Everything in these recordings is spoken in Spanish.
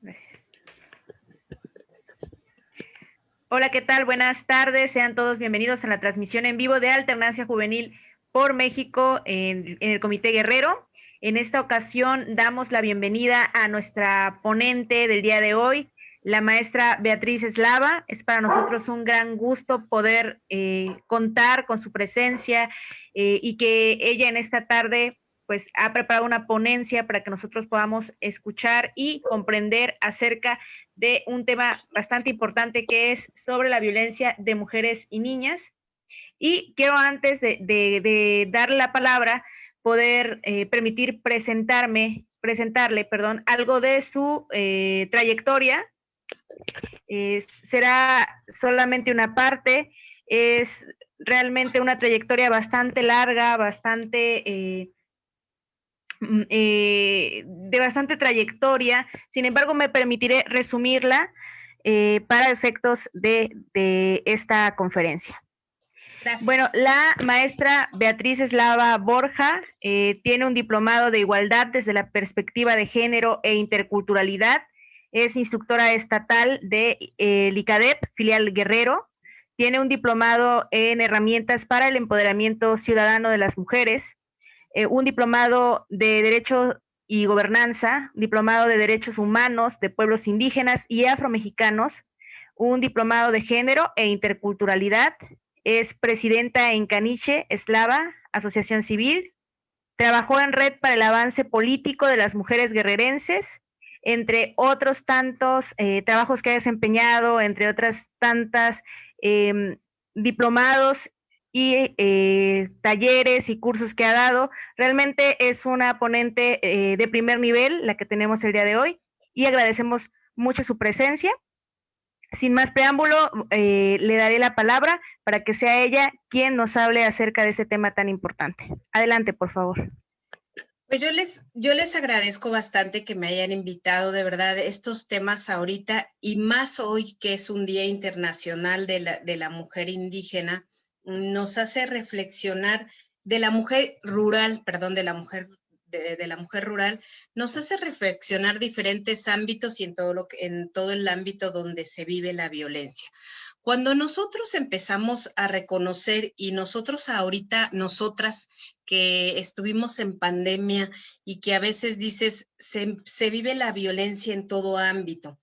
Gracias. Hola, ¿qué tal? Buenas tardes. Sean todos bienvenidos a la transmisión en vivo de Alternancia Juvenil por México en el Comité Guerrero. En esta ocasión damos la bienvenida a nuestra ponente del día de hoy, la maestra Beatriz Eslava. Es para nosotros un gran gusto poder contar con su presencia y que ella en esta tarde pues ha preparado una ponencia para que nosotros podamos escuchar y comprender acerca de un tema bastante importante que es sobre la violencia de mujeres y niñas. Y quiero antes de darle la palabra, poder presentarle, algo de su trayectoria. Será solamente una parte, es realmente una trayectoria bastante larga, de bastante trayectoria. Sin embargo, me permitiré resumirla para efectos de esta conferencia. Gracias. Bueno, la maestra Beatriz Eslava Borja tiene un diplomado de igualdad desde la perspectiva de género e interculturalidad. Es instructora estatal de ICADEP, filial Guerrero. Tiene un diplomado en herramientas para el empoderamiento ciudadano de las mujeres. Un diplomado de Derecho y Gobernanza, diplomado de Derechos Humanos de Pueblos Indígenas y Afromexicanos, un diplomado de Género e Interculturalidad. Es presidenta en Caniche Eslava, Asociación Civil. Trabajó en Red para el Avance Político de las Mujeres Guerrerenses, entre otros tantos trabajos que ha desempeñado, entre otras tantas diplomados y talleres y cursos que ha dado. Realmente es una ponente de primer nivel, la que tenemos el día de hoy, y agradecemos mucho su presencia. Sin más preámbulo, le daré la palabra para que sea ella quien nos hable acerca de este tema tan importante. Adelante, por favor. Pues yo les agradezco bastante que me hayan invitado, de verdad, estos temas ahorita, y más hoy que es un Día Internacional de la Mujer Indígena, nos hace reflexionar de la mujer rural, perdón, de la mujer rural, nos hace reflexionar diferentes ámbitos y en todo el ámbito donde se vive la violencia. Cuando nosotros empezamos a reconocer, y nosotras que estuvimos en pandemia y que a veces dices, se vive la violencia en todo ámbito,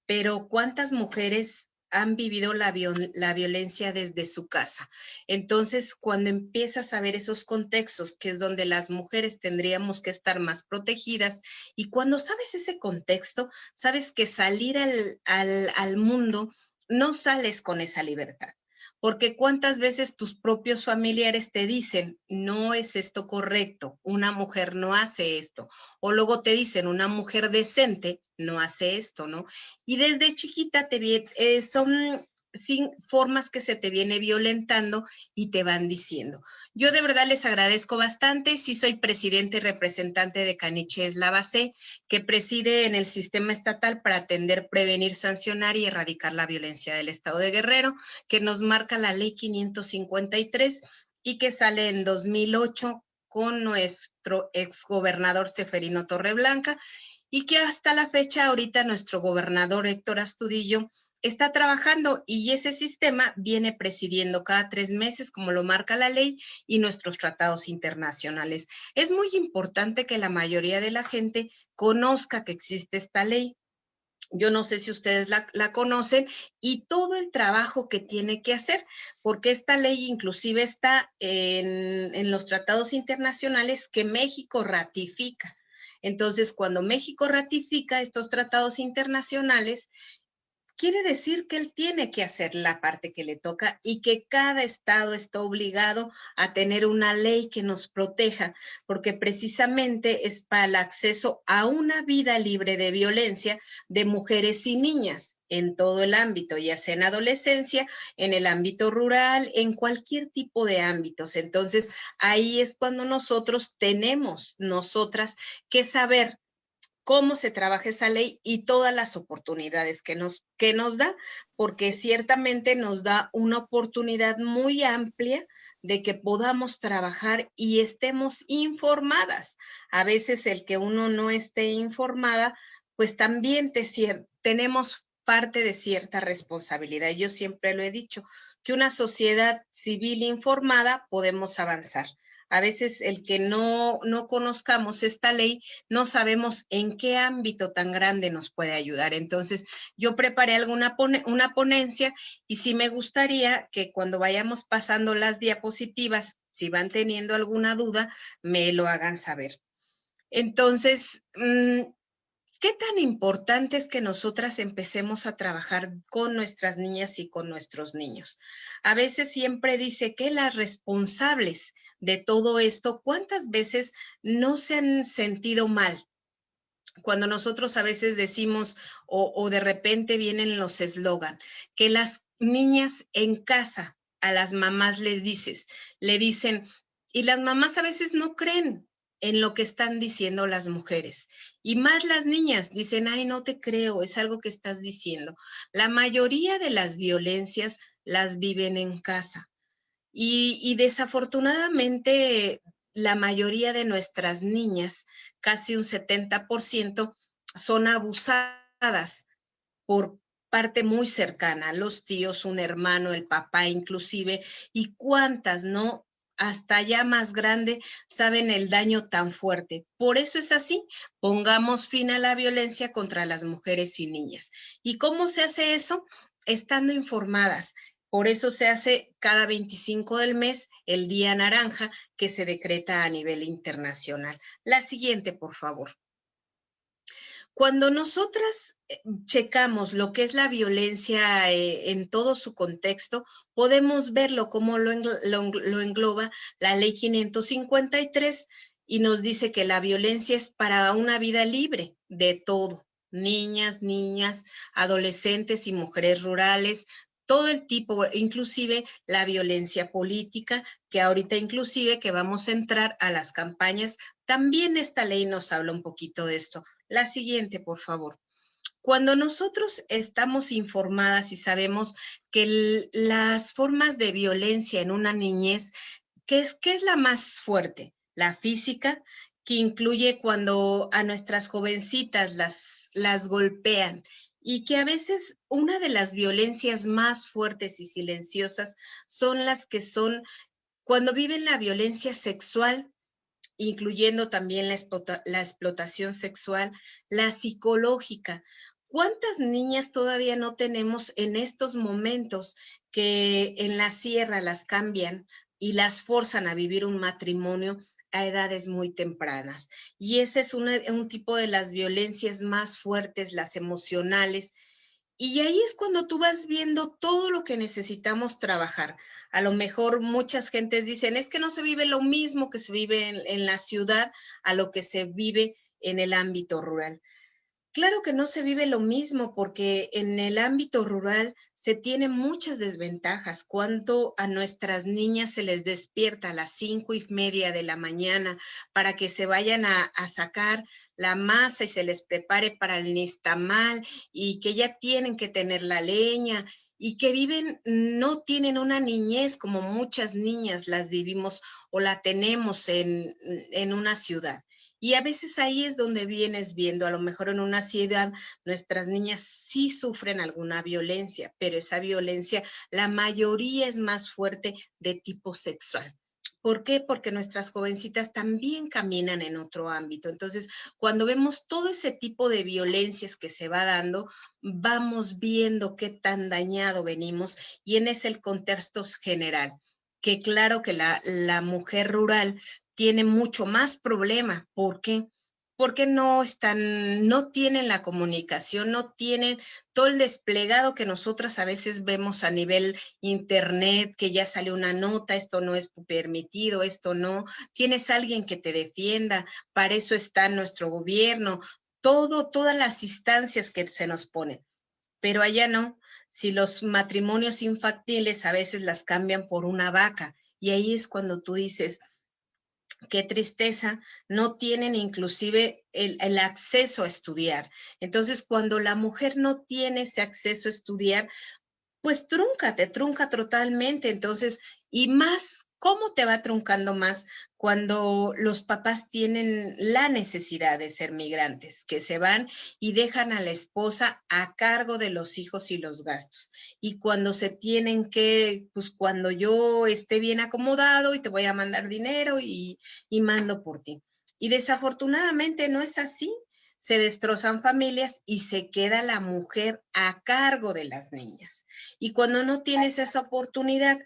pero ¿cuántas mujeres han vivido la violencia desde su casa? Entonces, cuando empiezas a ver esos contextos, que es donde las mujeres tendríamos que estar más protegidas, y cuando sabes ese contexto, sabes que salir al mundo, no sales con esa libertad. Porque cuántas veces tus propios familiares te dicen, no es esto correcto, una mujer no hace esto. O luego te dicen, una mujer decente no hace esto, ¿no? Y desde chiquita son formas que se te viene violentando y te van diciendo. Yo de verdad les agradezco bastante. Sí, soy presidente y representante de Caniche Eslava C, que preside en el sistema estatal para atender, prevenir, sancionar y erradicar la violencia del Estado de Guerrero, que nos marca la ley 553 y que sale en 2008 con nuestro exgobernador Ceferino Torreblanca, y que hasta la fecha ahorita nuestro gobernador Héctor Astudillo está trabajando, y ese sistema viene presidiendo cada 3 meses, como lo marca la ley y nuestros tratados internacionales. Es muy importante que la mayoría de la gente conozca que existe esta ley. Yo no sé si ustedes la conocen, y todo el trabajo que tiene que hacer, porque esta ley inclusive está en los tratados internacionales que México ratifica. Entonces, cuando México ratifica estos tratados internacionales, quiere decir que él tiene que hacer la parte que le toca, y que cada estado está obligado a tener una ley que nos proteja, porque precisamente es para el acceso a una vida libre de violencia de mujeres y niñas en todo el ámbito, ya sea en adolescencia, en el ámbito rural, en cualquier tipo de ámbitos. Entonces, ahí es cuando nosotras que saber cómo se trabaja esa ley y todas las oportunidades que nos da, porque ciertamente nos da una oportunidad muy amplia de que podamos trabajar y estemos informadas. A veces el que uno no esté informada, pues también tenemos parte de cierta responsabilidad. Yo siempre lo he dicho, que una sociedad civil informada podemos avanzar. A veces el que no conozcamos esta ley, no sabemos en qué ámbito tan grande nos puede ayudar. Entonces, yo preparé una ponencia y sí me gustaría que cuando vayamos pasando las diapositivas, si van teniendo alguna duda, me lo hagan saber. Entonces, ¿qué tan importante es que nosotras empecemos a trabajar con nuestras niñas y con nuestros niños? A veces siempre dice que las responsables de todo esto, ¿cuántas veces no se han sentido mal? Cuando nosotros a veces decimos o de repente vienen los eslogan, que las niñas en casa a las mamás le dicen, y las mamás a veces no creen en lo que están diciendo las mujeres. Y más las niñas dicen, ay, no te creo, es algo que estás diciendo. La mayoría de las violencias las viven en casa. Y desafortunadamente la mayoría de nuestras niñas, casi un 70%, son abusadas por parte muy cercana, los tíos, un hermano, el papá inclusive, y cuántas, ¿no? Hasta ya más grande saben el daño tan fuerte. Por eso es así, pongamos fin a la violencia contra las mujeres y niñas. ¿Y cómo se hace eso? Estando informadas. Por eso se hace cada 25 del mes el Día Naranja, que se decreta a nivel internacional. La siguiente, por favor. Cuando nosotras checamos lo que es la violencia en todo su contexto, podemos verlo como lo engloba la Ley 553 y nos dice que la violencia es para una vida libre de todo, niñas, adolescentes y mujeres rurales, todo el tipo, inclusive la violencia política, que ahorita inclusive que vamos a entrar a las campañas, también esta ley nos habla un poquito de esto. La siguiente, por favor. Cuando nosotros estamos informadas y sabemos que las formas de violencia en una niñez, ¿qué es la más fuerte? La física, que incluye cuando a nuestras jovencitas las golpean y que a veces una de las violencias más fuertes y silenciosas son las que son cuando viven la violencia sexual, incluyendo también la explotación sexual, la psicológica. ¿Cuántas niñas todavía no tenemos en estos momentos que en la sierra las cambian y las forzan a vivir un matrimonio a edades muy tempranas? Y ese es un tipo de las violencias más fuertes, las emocionales. Y ahí es cuando tú vas viendo todo lo que necesitamos trabajar. A lo mejor muchas gentes dicen, es que no se vive lo mismo que se vive en la ciudad a lo que se vive en el ámbito rural. Claro que no se vive lo mismo porque en el ámbito rural se tienen muchas desventajas. Cuando a nuestras niñas se les despierta a las 5:30 de la mañana para que se vayan a sacar la masa y se les prepare para el nixtamal y que ya tienen que tener la leña y que no tienen una niñez como muchas niñas las vivimos o la tenemos en una ciudad. Y a veces ahí es donde vienes viendo, a lo mejor en una ciudad, nuestras niñas sí sufren alguna violencia, pero esa violencia, la mayoría es más fuerte de tipo sexual. ¿Por qué? Porque nuestras jovencitas también caminan en otro ámbito. Entonces, cuando vemos todo ese tipo de violencias que se va dando, vamos viendo qué tan dañado venimos y en ese el contexto general. Que claro que la mujer rural tiene mucho más problema. ¿Por qué? Porque no tienen la comunicación, no tienen todo el desplegado que nosotras a veces vemos a nivel internet, que ya sale una nota, esto no es permitido, esto no, tienes alguien que te defienda, para eso está nuestro gobierno, todas las instancias que se nos ponen. Pero allá no, si los matrimonios infantiles a veces las cambian por una vaca, y ahí es cuando tú dices, qué tristeza, no tienen inclusive el acceso a estudiar. Entonces, cuando la mujer no tiene ese acceso a estudiar, pues te trunca totalmente. Entonces, y más, ¿cómo te va truncando más? cuando los papás tienen la necesidad de ser migrantes, que se van y dejan a la esposa a cargo de los hijos y los gastos. Y cuando se tienen que, pues cuando yo esté bien acomodado y te voy a mandar dinero y mando por ti. Y desafortunadamente no es así. Se destrozan familias y se queda la mujer a cargo de las niñas. Y cuando no tienes esa oportunidad,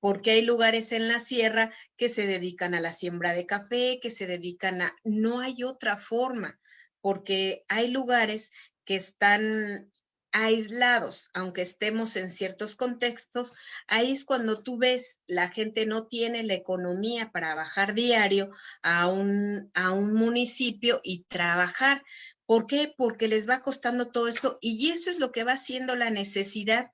porque hay lugares en la sierra que se dedican a la siembra de café, que se dedican a... No hay otra forma, porque hay lugares que están aislados, aunque estemos en ciertos contextos, ahí es cuando tú ves la gente no tiene la economía para bajar diario a un municipio y trabajar. ¿Por qué? Porque les va costando todo esto y eso es lo que va haciendo la necesidad.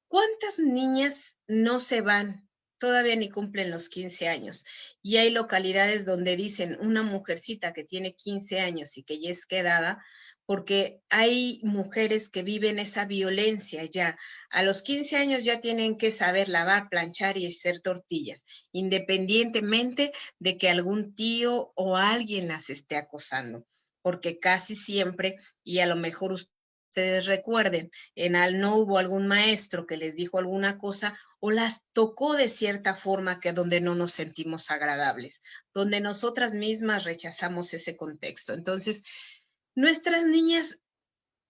¿Cuántas niñas no se van? Todavía ni cumplen los 15 años. Y hay localidades donde dicen una mujercita que tiene 15 años y que ya es quedada, porque hay mujeres que viven esa violencia ya. A los 15 años ya tienen que saber lavar, planchar y hacer tortillas, independientemente de que algún tío o alguien las esté acosando, porque casi siempre, y a lo mejor ustedes recuerden, no hubo algún maestro que les dijo alguna cosa o las tocó de cierta forma que donde no nos sentimos agradables, donde nosotras mismas rechazamos ese contexto. Entonces, nuestras niñas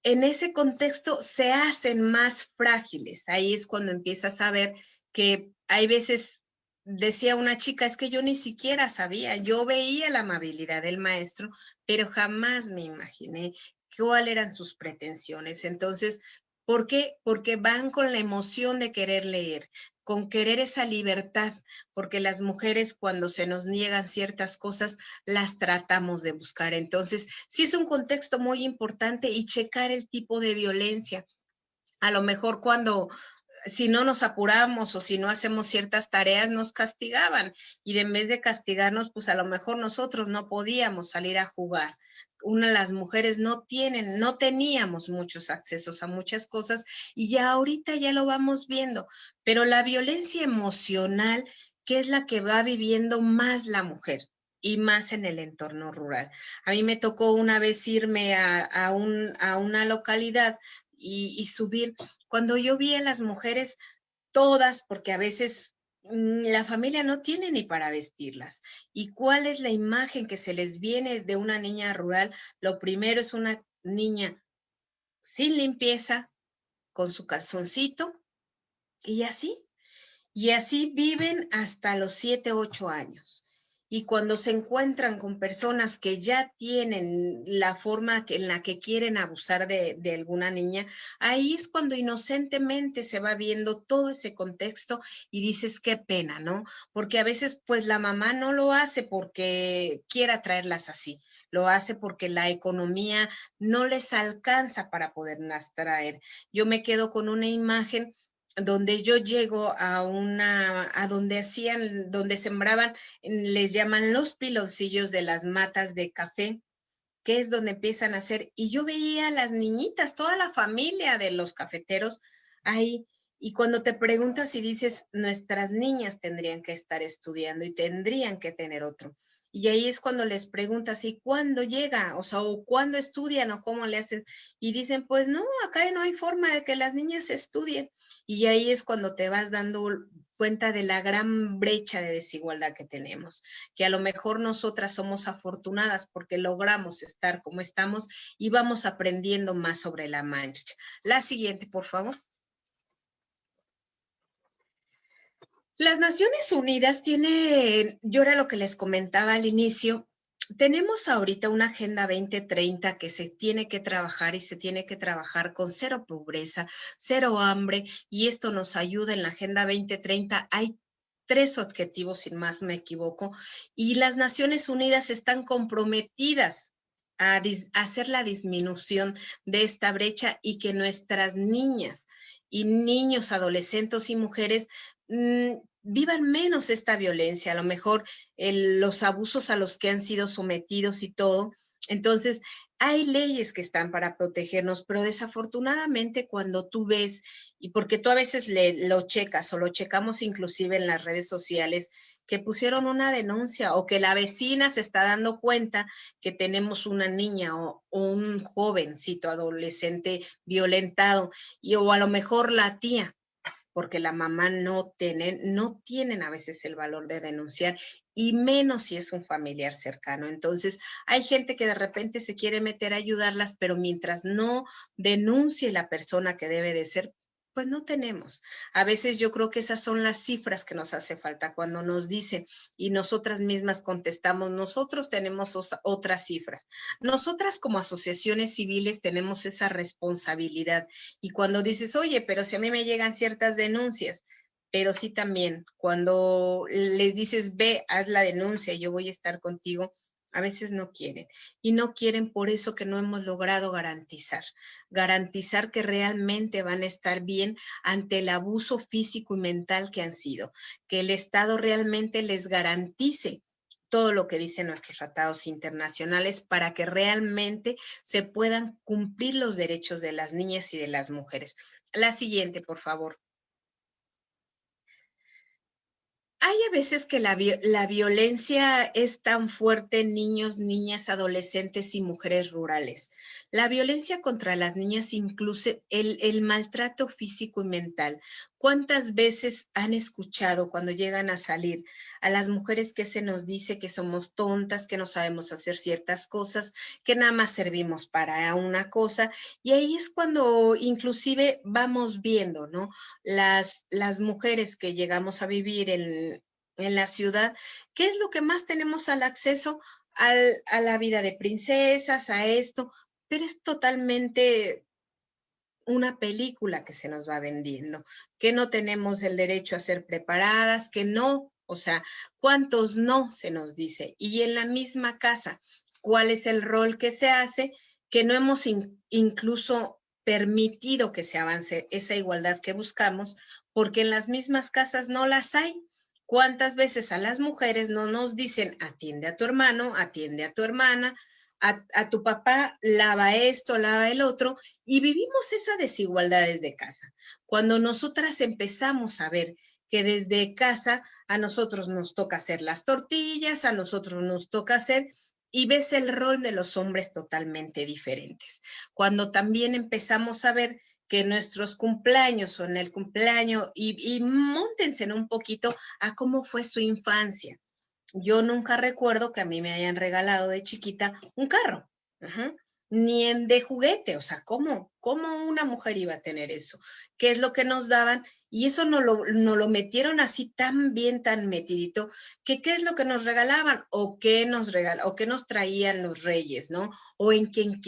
en ese contexto se hacen más frágiles. Ahí es cuando empiezas a ver que hay veces, decía una chica, es que yo ni siquiera sabía, yo veía la amabilidad del maestro, pero jamás me imaginé cuáles eran sus pretensiones. Entonces, ¿por qué? Porque van con la emoción de querer leer, con querer esa libertad, porque las mujeres cuando se nos niegan ciertas cosas, las tratamos de buscar. Entonces, sí es un contexto muy importante y checar el tipo de violencia. A lo mejor cuando si no nos apuramos o si no hacemos ciertas tareas, nos castigaban. Y en vez de castigarnos, pues a lo mejor nosotros no podíamos salir a jugar. Una de las mujeres no teníamos muchos accesos a muchas cosas y ya ahorita ya lo vamos viendo. Pero la violencia emocional, que es la que va viviendo más la mujer y más en el entorno rural. A mí me tocó una vez irme a una localidad y subir. Cuando yo vi a las mujeres todas, porque a veces la familia no tiene ni para vestirlas. ¿Y cuál es la imagen que se les viene de una niña rural? Lo primero es una niña sin limpieza, con su calzoncito, y así. Y así viven hasta los 7, 8 años. Y cuando se encuentran con personas que ya tienen la forma en la que quieren abusar de alguna niña, ahí es cuando inocentemente se va viendo todo ese contexto y dices, qué pena, ¿no? Porque a veces pues la mamá no lo hace porque quiera traerlas así, lo hace porque la economía no les alcanza para poderlas traer. Yo me quedo con una imagen donde yo llego a donde sembraban, les llaman los piloncillos de las matas de café, que es donde empiezan a hacer, y yo veía a las niñitas, toda la familia de los cafeteros ahí, y cuando te preguntas y dices, nuestras niñas tendrían que estar estudiando y tendrían que tener otro. Y ahí es cuando les preguntas, ¿y cuándo llega? O sea, ¿o cuándo estudian o cómo le hacen? Y dicen, pues no, acá no hay forma de que las niñas estudien. Y ahí es cuando te vas dando cuenta de la gran brecha de desigualdad que tenemos, que a lo mejor nosotras somos afortunadas porque logramos estar como estamos y vamos aprendiendo más sobre la marcha. La siguiente, por favor. Las Naciones Unidas tienen, yo era lo que les comentaba al inicio, tenemos ahorita una Agenda 2030 que se tiene que trabajar y se tiene que trabajar con cero pobreza, cero hambre, y esto nos ayuda en la Agenda 2030. Hay 3 objetivos, sin más me equivoco, y las Naciones Unidas están comprometidas a hacer la disminución de esta brecha y que nuestras niñas y niños, adolescentes y mujeres vivan menos esta violencia, a lo mejor los abusos a los que han sido sometidos y todo. Entonces, Hay leyes que están para protegernos, pero desafortunadamente cuando tú ves, y porque tú a veces lo checas o lo checamos inclusive en las redes sociales, que pusieron una denuncia o que la vecina se está dando cuenta que tenemos una niña o un jovencito adolescente violentado, o a lo mejor la tía, porque la mamá no tienen a veces el valor de denunciar, y menos si es un familiar cercano. Entonces, hay gente que de repente se quiere meter a ayudarlas, pero mientras no denuncie la persona que debe de ser, pues no tenemos. A veces yo creo que esas son las cifras que nos hace falta cuando nos dicen y nosotras mismas contestamos, nosotros tenemos otras cifras. Nosotras como asociaciones civiles tenemos esa responsabilidad. Y cuando dices, oye, pero si a mí me llegan ciertas denuncias, pero sí también, cuando les dices, ve, haz la denuncia, yo voy a estar contigo, a veces no quieren. Y no quieren por eso que no hemos logrado garantizar que realmente van a estar bien ante el abuso físico y mental que han sido, que el Estado realmente les garantice todo lo que dicen nuestros tratados internacionales para que realmente se puedan cumplir los derechos de las niñas y de las mujeres. La siguiente, por favor. Hay a veces que la violencia es tan fuerte en niños, niñas, adolescentes y mujeres rurales. La violencia contra las niñas incluye el maltrato físico y mental. ¿Cuántas veces han escuchado cuando llegan a salir a las mujeres que se nos dice que somos tontas, que no sabemos hacer ciertas cosas, que nada más servimos para una cosa? Y ahí es cuando inclusive vamos viendo, ¿no? Las mujeres que llegamos a vivir en la ciudad, ¿qué es lo que más tenemos al acceso? A la vida de princesas, a esto, pero es totalmente una película que se nos va vendiendo, que no tenemos el derecho a ser preparadas, que no, o sea, ¿cuántos no se nos dice? Y en la misma casa, ¿cuál es el rol que se hace? Que no hemos incluso permitido que se avance esa igualdad que buscamos, porque en las mismas casas no las hay. ¿Cuántas veces a las mujeres no nos dicen, atiende a tu hermano, atiende a tu hermana, a tu papá, lava esto, lava el otro? Y vivimos esa desigualdad desde casa. Cuando nosotras empezamos a ver que desde casa a nosotros nos toca hacer las tortillas, a nosotros nos toca hacer, y ves el rol de los hombres totalmente diferentes. Cuando también empezamos a ver que nuestros cumpleaños o en el cumpleaños, y móntense un poquito a cómo fue su infancia. Yo nunca recuerdo que a mí me hayan regalado de chiquita un carro. Uh-huh. Ni en de juguete, o sea, ¿cómo una mujer iba a tener eso? ¿Qué es lo que nos daban? Y eso no lo metieron así tan bien, tan metidito, que qué es lo que nos regalaban o qué nos traían los reyes, ¿no? O en quién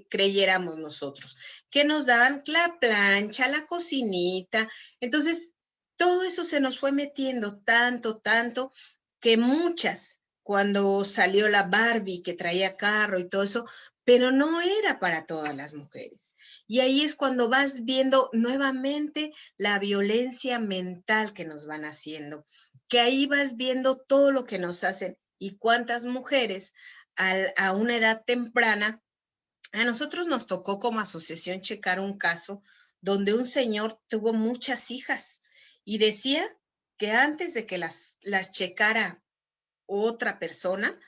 creyéramos nosotros. ¿Qué nos daban? La plancha, la cocinita. Entonces, todo eso se nos fue metiendo tanto, que muchas, cuando salió la Barbie que traía carro y todo eso, pero no era para todas las mujeres. Y ahí es cuando vas viendo nuevamente la violencia mental que nos van haciendo, que ahí vas viendo todo lo que nos hacen y cuántas mujeres a una edad temprana. A nosotros nos tocó como asociación checar un caso donde un señor tuvo muchas hijas y decía que antes de que las checara otra persona,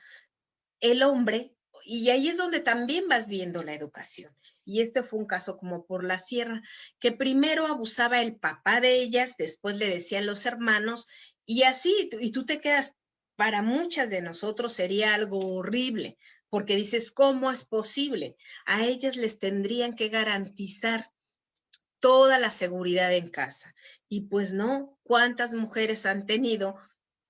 el hombre, y ahí es donde también vas viendo la educación. Y este fue un caso como por la sierra, que primero abusaba el papá de ellas, después le decían los hermanos, y así, y tú te quedas, para muchas de nosotros sería algo horrible, porque dices, ¿cómo es posible? A ellas les tendrían que garantizar toda la seguridad en casa. Y pues no, ¿cuántas mujeres han tenido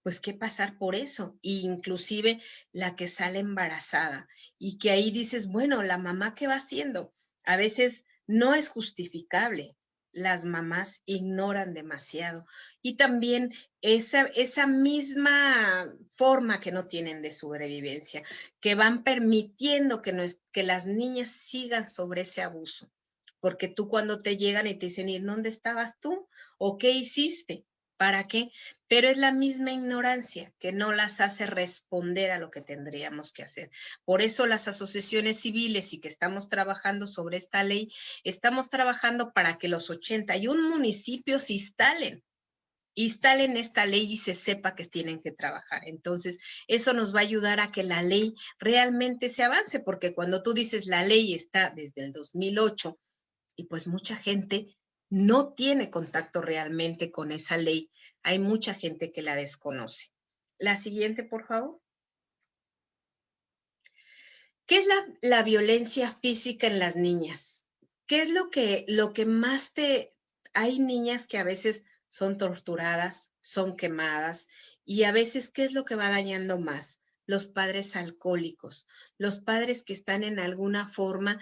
pues que pasar por eso? E inclusive la que sale embarazada y que ahí dices, bueno, la mamá ¿qué va haciendo? A veces no es justificable. Las mamás ignoran demasiado. Y también esa misma forma que no tienen de sobrevivencia, que van permitiendo que las niñas sigan sobre ese abuso. Porque tú cuando te llegan y te dicen, ¿y dónde estabas tú? ¿O qué hiciste ¿Para qué? Pero es la misma ignorancia que no las hace responder a lo que tendríamos que hacer. Por eso las asociaciones civiles y que estamos trabajando sobre esta ley, estamos trabajando para que los 81 municipios instalen esta ley y se sepa que tienen que trabajar. Entonces, eso nos va a ayudar a que la ley realmente se avance, porque cuando tú dices la ley está desde el 2008 y pues mucha gente no tiene contacto realmente con esa ley. Hay mucha gente que la desconoce. La siguiente, por favor. ¿Qué es la violencia física en las niñas? ¿Qué es lo que más te... Hay niñas que a veces son torturadas, son quemadas, y a veces, ¿qué es lo que va dañando más? Los padres alcohólicos, los padres que están en alguna forma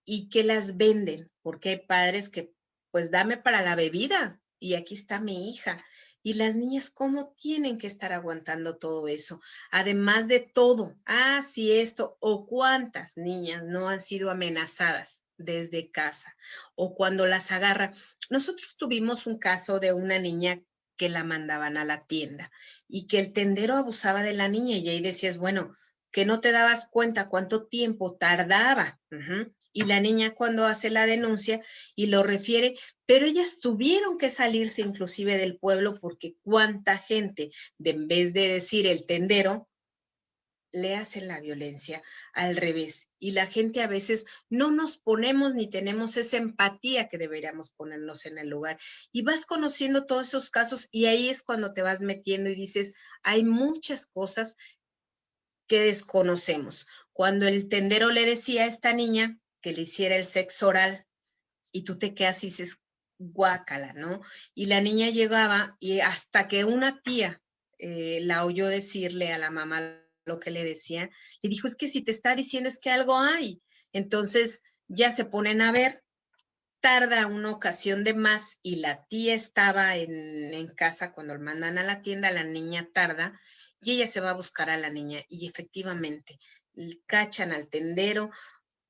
y que las venden, porque hay padres que, pues dame para la bebida, y aquí está mi hija. Y las niñas, ¿cómo tienen que estar aguantando todo eso? Además de todo, si esto, o cuántas niñas no han sido amenazadas desde casa, o cuando las agarra. Nosotros tuvimos un caso de una niña que la mandaban a la tienda y que el tendero abusaba de la niña y ahí decías, bueno, que no te dabas cuenta cuánto tiempo tardaba. Y la niña cuando hace la denuncia y lo refiere, pero ellas tuvieron que salirse inclusive del pueblo porque cuánta gente, en vez de decir el tendero, le hacen la violencia al revés. Y la gente a veces no nos ponemos ni tenemos esa empatía que deberíamos ponernos en el lugar. Y vas conociendo todos esos casos y ahí es cuando te vas metiendo y dices, hay muchas cosas que desconocemos. Cuando el tendero le decía a esta niña que le hiciera el sexo oral y tú te quedas y dices, guácala, ¿no? Y la niña llegaba y hasta que una tía la oyó decirle a la mamá lo que le decía, le dijo, es que si te está diciendo es que algo hay. Entonces ya se ponen a ver, tarda una ocasión de más y la tía estaba en casa cuando lo mandan a la tienda, la niña tarda y ella se va a buscar a la niña y efectivamente cachan al tendero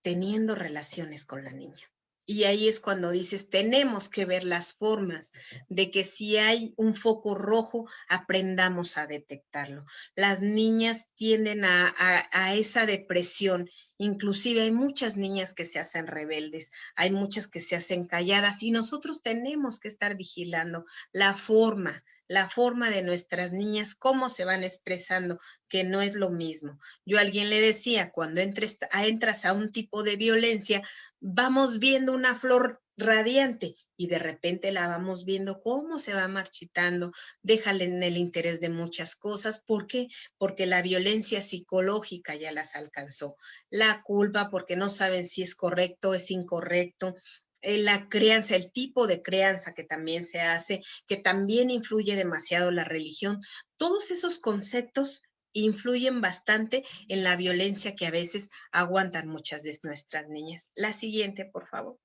teniendo relaciones con la niña. Y ahí es cuando dices, tenemos que ver las formas de que si hay un foco rojo, aprendamos a detectarlo. Las niñas tienden a esa depresión. Inclusive hay muchas niñas que se hacen rebeldes, hay muchas que se hacen calladas y nosotros tenemos que estar vigilando la forma de nuestras niñas, cómo se van expresando, que no es lo mismo. Yo a alguien le decía, cuando entras a un tipo de violencia, vamos viendo una flor radiante y de repente la vamos viendo cómo se va marchitando, déjale en el interés de muchas cosas. ¿Por qué? Porque la violencia psicológica ya las alcanzó. La culpa porque no saben si es correcto, es incorrecto. La crianza, el tipo de crianza que también se hace, que también influye demasiado la religión. Todos esos conceptos influyen bastante en la violencia que a veces aguantan muchas de nuestras niñas. La siguiente, por favor.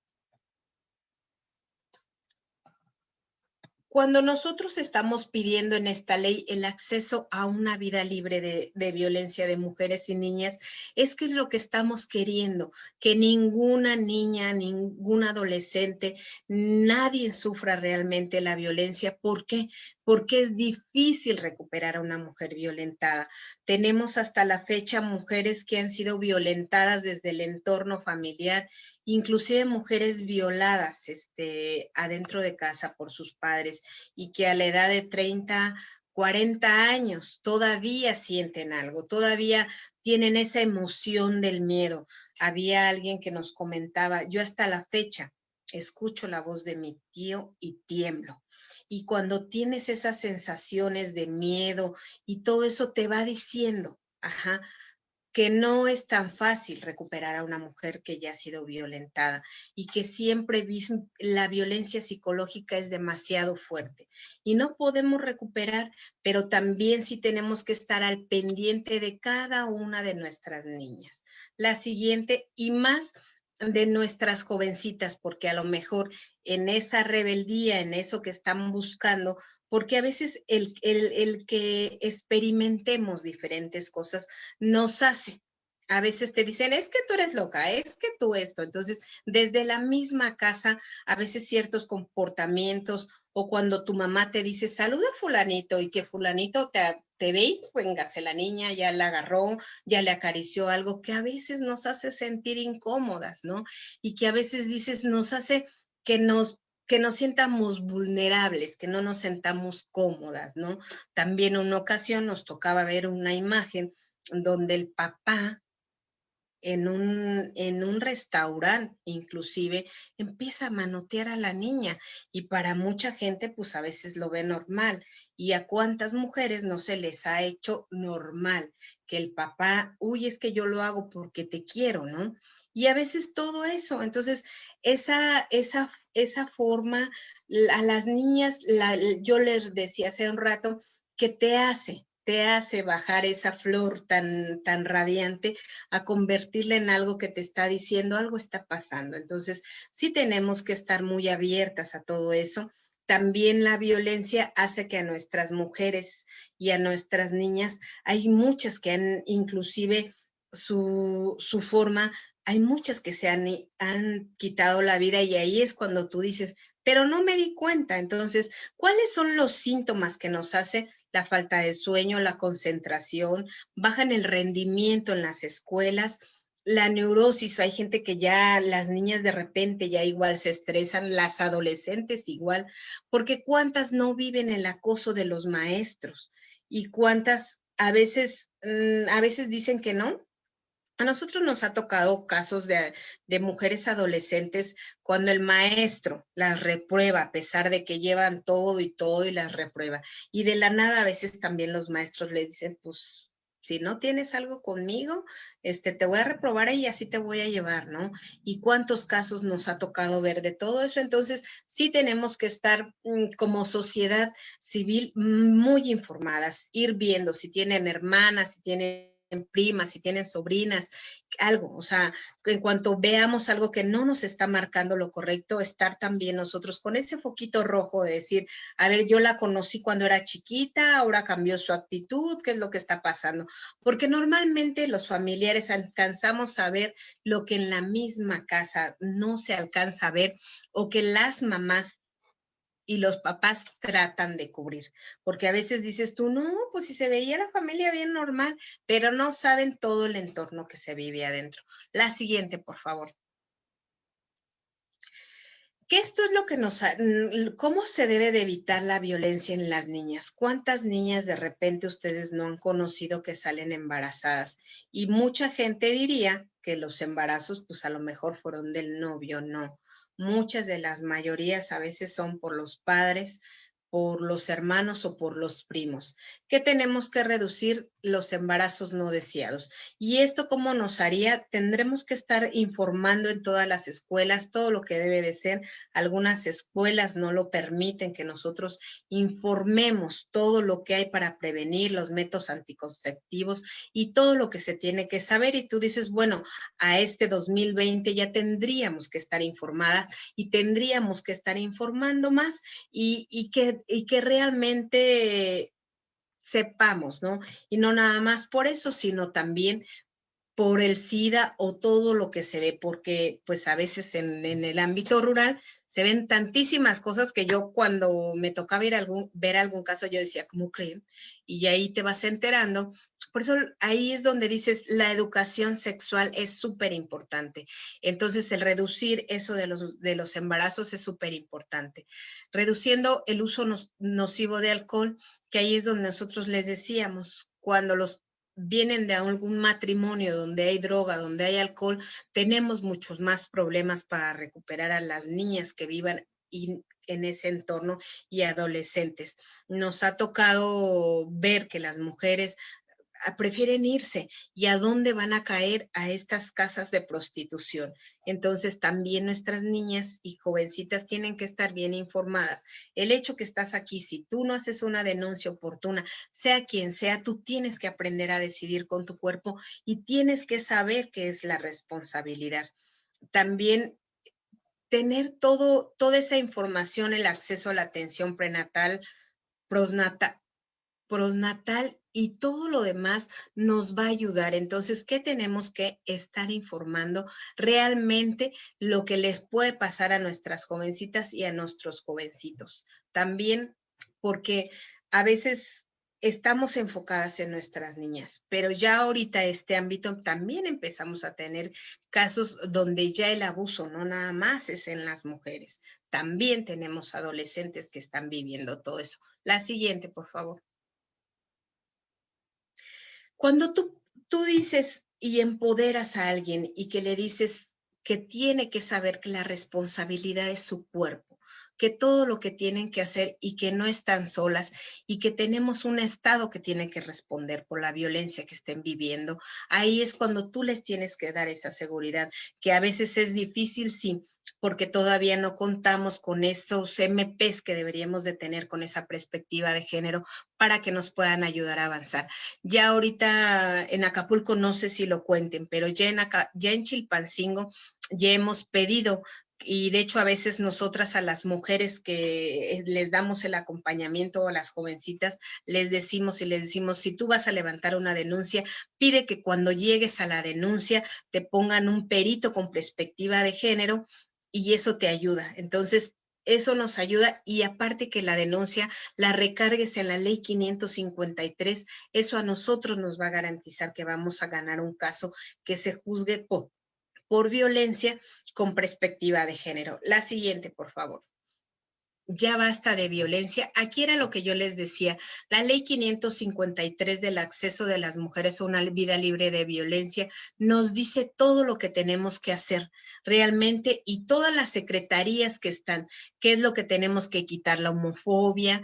Cuando nosotros estamos pidiendo en esta ley el acceso a una vida libre de violencia de mujeres y niñas, es que es lo que estamos queriendo, que ninguna niña, ningún adolescente, nadie sufra realmente la violencia. ¿Por qué? Porque es difícil recuperar a una mujer violentada. Tenemos hasta la fecha mujeres que han sido violentadas desde el entorno familiar, inclusive mujeres violadas adentro de casa por sus padres y que a la edad de 30, 40 años todavía sienten algo, todavía tienen esa emoción del miedo. Había alguien que nos comentaba, yo hasta la fecha escucho la voz de mi tío y tiemblo. Y cuando tienes esas sensaciones de miedo y todo eso te va diciendo, que no es tan fácil recuperar a una mujer que ya ha sido violentada y que siempre la violencia psicológica es demasiado fuerte y no podemos recuperar, pero también sí tenemos que estar al pendiente de cada una de nuestras niñas. La siguiente, y más de nuestras jovencitas, porque a lo mejor en esa rebeldía, en eso que están buscando, porque a veces el que experimentemos diferentes cosas nos hace. A veces te dicen, es que tú eres loca, es que tú esto. Entonces, desde la misma casa, a veces ciertos comportamientos o cuando tu mamá te dice, saluda a fulanito, y que fulanito te ve y véngase, la niña ya la agarró, ya le acarició algo que a veces nos hace sentir incómodas, ¿no? Y que a veces dices, nos hace que nos sientamos vulnerables, que no nos sentamos cómodas, ¿no? También en una ocasión nos tocaba ver una imagen donde el papá en un restaurante, inclusive, empieza a manotear a la niña y para mucha gente, pues a veces lo ve normal. ¿Y a cuántas mujeres no se les ha hecho normal que el papá, uy, es que yo lo hago porque te quiero, ¿no? Y a veces todo eso, entonces, esa forma, a las niñas, yo les decía hace un rato, que te hace bajar esa flor tan radiante a convertirla en algo que te está diciendo algo está pasando. Entonces, sí tenemos que estar muy abiertas a todo eso. También la violencia hace que a nuestras mujeres y a nuestras niñas, hay muchas que han inclusive su forma, hay muchas que han quitado la vida y ahí es cuando tú dices, pero no me di cuenta. Entonces, ¿cuáles son los síntomas que nos hace la falta de sueño, la concentración, bajan el rendimiento en las escuelas, la neurosis, hay gente que ya, las niñas de repente ya igual se estresan, las adolescentes igual, porque cuántas no viven el acoso de los maestros y cuántas a veces dicen que no. A nosotros nos ha tocado casos de mujeres adolescentes cuando el maestro las reprueba, a pesar de que llevan todo y las reprueba. Y de la nada a veces también los maestros le dicen, pues, si no tienes algo conmigo, te voy a reprobar y así te voy a llevar, ¿no? Y cuántos casos nos ha tocado ver de todo eso. Entonces, sí tenemos que estar como sociedad civil muy informadas, ir viendo si tienen hermanas, si tienen primas, si tienen sobrinas, algo, o sea, en cuanto veamos algo que no nos está marcando lo correcto, estar también nosotros con ese foquito rojo de decir, a ver, yo la conocí cuando era chiquita, ahora cambió su actitud, ¿qué es lo que está pasando? Porque normalmente los familiares alcanzamos a ver lo que en la misma casa no se alcanza a ver o que las mamás y los papás tratan de cubrir, porque a veces dices tú, no, pues si se veía la familia bien normal, pero no saben todo el entorno que se vive adentro. La siguiente, por favor. Que esto es lo que ¿cómo se debe de evitar la violencia en las niñas? ¿Cuántas niñas de repente ustedes no han conocido que salen embarazadas? Y mucha gente diría que los embarazos, pues a lo mejor fueron del novio, no. Muchas de las mayorías a veces son por los padres, por los hermanos o por los primos, que tenemos que reducir los embarazos no deseados. ¿Y esto cómo nos haría? Tendremos que estar informando en todas las escuelas todo lo que debe de ser. Algunas escuelas no lo permiten, que nosotros informemos todo lo que hay para prevenir los métodos anticonceptivos y todo lo que se tiene que saber. Y tú dices, bueno, a este 2020 ya tendríamos que estar informadas y tendríamos que estar informando más y que realmente sepamos, ¿no? Y no nada más por eso, sino también por el SIDA o todo lo que se ve, porque pues a veces en el ámbito rural se ven tantísimas cosas que yo cuando me tocaba ver algún caso, yo decía, ¿cómo creen? Y ahí te vas enterando. Por eso ahí es donde dices, la educación sexual es súper importante. Entonces, el reducir eso de los embarazos es súper importante. Reduciendo el uso nocivo de alcohol, que ahí es donde nosotros les decíamos, cuando los vienen de algún matrimonio donde hay droga, donde hay alcohol, tenemos muchos más problemas para recuperar a las niñas que vivan en ese entorno y adolescentes. Nos ha tocado ver que las mujeres prefieren irse y a dónde van a caer a estas casas de prostitución. Entonces también nuestras niñas y jovencitas tienen que estar bien informadas. El hecho que estás aquí, si tú no haces una denuncia oportuna, sea quien sea, tú tienes que aprender a decidir con tu cuerpo y tienes que saber qué es la responsabilidad. También tener toda esa información, el acceso a la atención prenatal, postnatal y todo lo demás nos va a ayudar. Entonces, ¿qué tenemos que estar informando realmente lo que les puede pasar a nuestras jovencitas y a nuestros jovencitos? También porque a veces estamos enfocadas en nuestras niñas, pero ya ahorita este ámbito también empezamos a tener casos donde ya el abuso no nada más es en las mujeres, también tenemos adolescentes que están viviendo todo eso. La siguiente, por favor. Cuando tú dices y empoderas a alguien y que le dices que tiene que saber que la responsabilidad es su cuerpo, que todo lo que tienen que hacer y que no están solas y que tenemos un Estado que tiene que responder por la violencia que estén viviendo, ahí es cuando tú les tienes que dar esa seguridad, que a veces es difícil, sí, porque todavía no contamos con estos MPs que deberíamos de tener con esa perspectiva de género para que nos puedan ayudar a avanzar. Ya ahorita en Acapulco no sé si lo cuenten, pero ya en Chilpancingo ya hemos pedido y de hecho a veces nosotras a las mujeres que les damos el acompañamiento o a las jovencitas les decimos si tú vas a levantar una denuncia, pide que cuando llegues a la denuncia te pongan un perito con perspectiva de género y eso te ayuda. Entonces, eso nos ayuda y aparte que la denuncia la recargues en la ley 553, eso a nosotros nos va a garantizar que vamos a ganar un caso que se juzgue por violencia con perspectiva de género. La siguiente, por favor. Ya basta de violencia. Aquí era lo que yo les decía. La ley 553 del acceso de las mujeres a una vida libre de violencia nos dice todo lo que tenemos que hacer realmente y todas las secretarías que están, qué es lo que tenemos que quitar, la homofobia,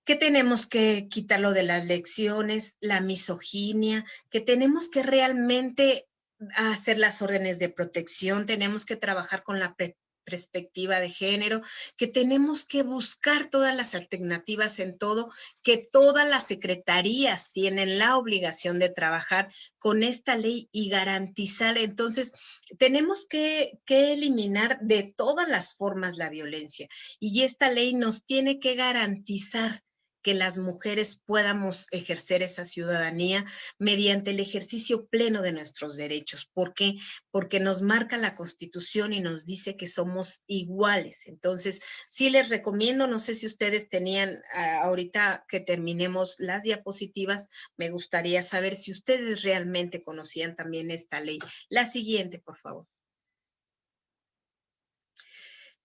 que tenemos que quitarlo de las lecciones, la misoginia, que tenemos que realmente hacer las órdenes de protección, tenemos que trabajar con la perspectiva de género, que tenemos que buscar todas las alternativas en todo, que todas las secretarías tienen la obligación de trabajar con esta ley y garantizar. Entonces, tenemos que eliminar de todas las formas la violencia y esta ley nos tiene que garantizar que las mujeres podamos ejercer esa ciudadanía mediante el ejercicio pleno de nuestros derechos. ¿Por qué? Porque nos marca la Constitución y nos dice que somos iguales. Entonces, sí les recomiendo, no sé si ustedes tenían, ahorita que terminemos las diapositivas, me gustaría saber si ustedes realmente conocían también esta ley. La siguiente, por favor.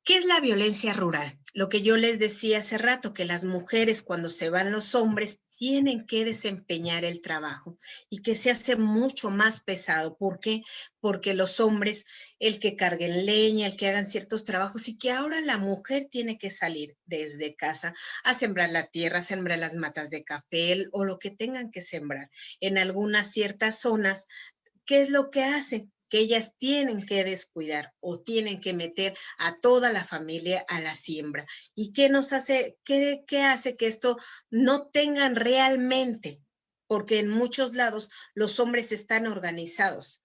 ¿Qué es la violencia rural? Lo que yo les decía hace rato, que las mujeres cuando se van los hombres tienen que desempeñar el trabajo y que se hace mucho más pesado. ¿Por qué? Porque los hombres, el que carguen leña, el que hagan ciertos trabajos y que ahora la mujer tiene que salir desde casa a sembrar la tierra, a sembrar las matas de café o lo que tengan que sembrar. En algunas ciertas zonas, ¿qué es lo que hacen? Que ellas tienen que descuidar o tienen que meter a toda la familia a la siembra. ¿Y qué nos hace, qué hace que esto no tengan realmente? Porque en muchos lados los hombres están organizados,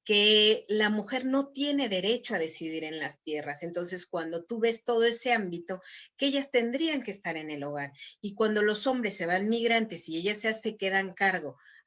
que la mujer no tiene derecho a decidir en las tierras. Entonces, cuando tú ves todo ese ámbito, que ellas tendrían que estar en el hogar. Y cuando los hombres se van migrantes y ellas se quedan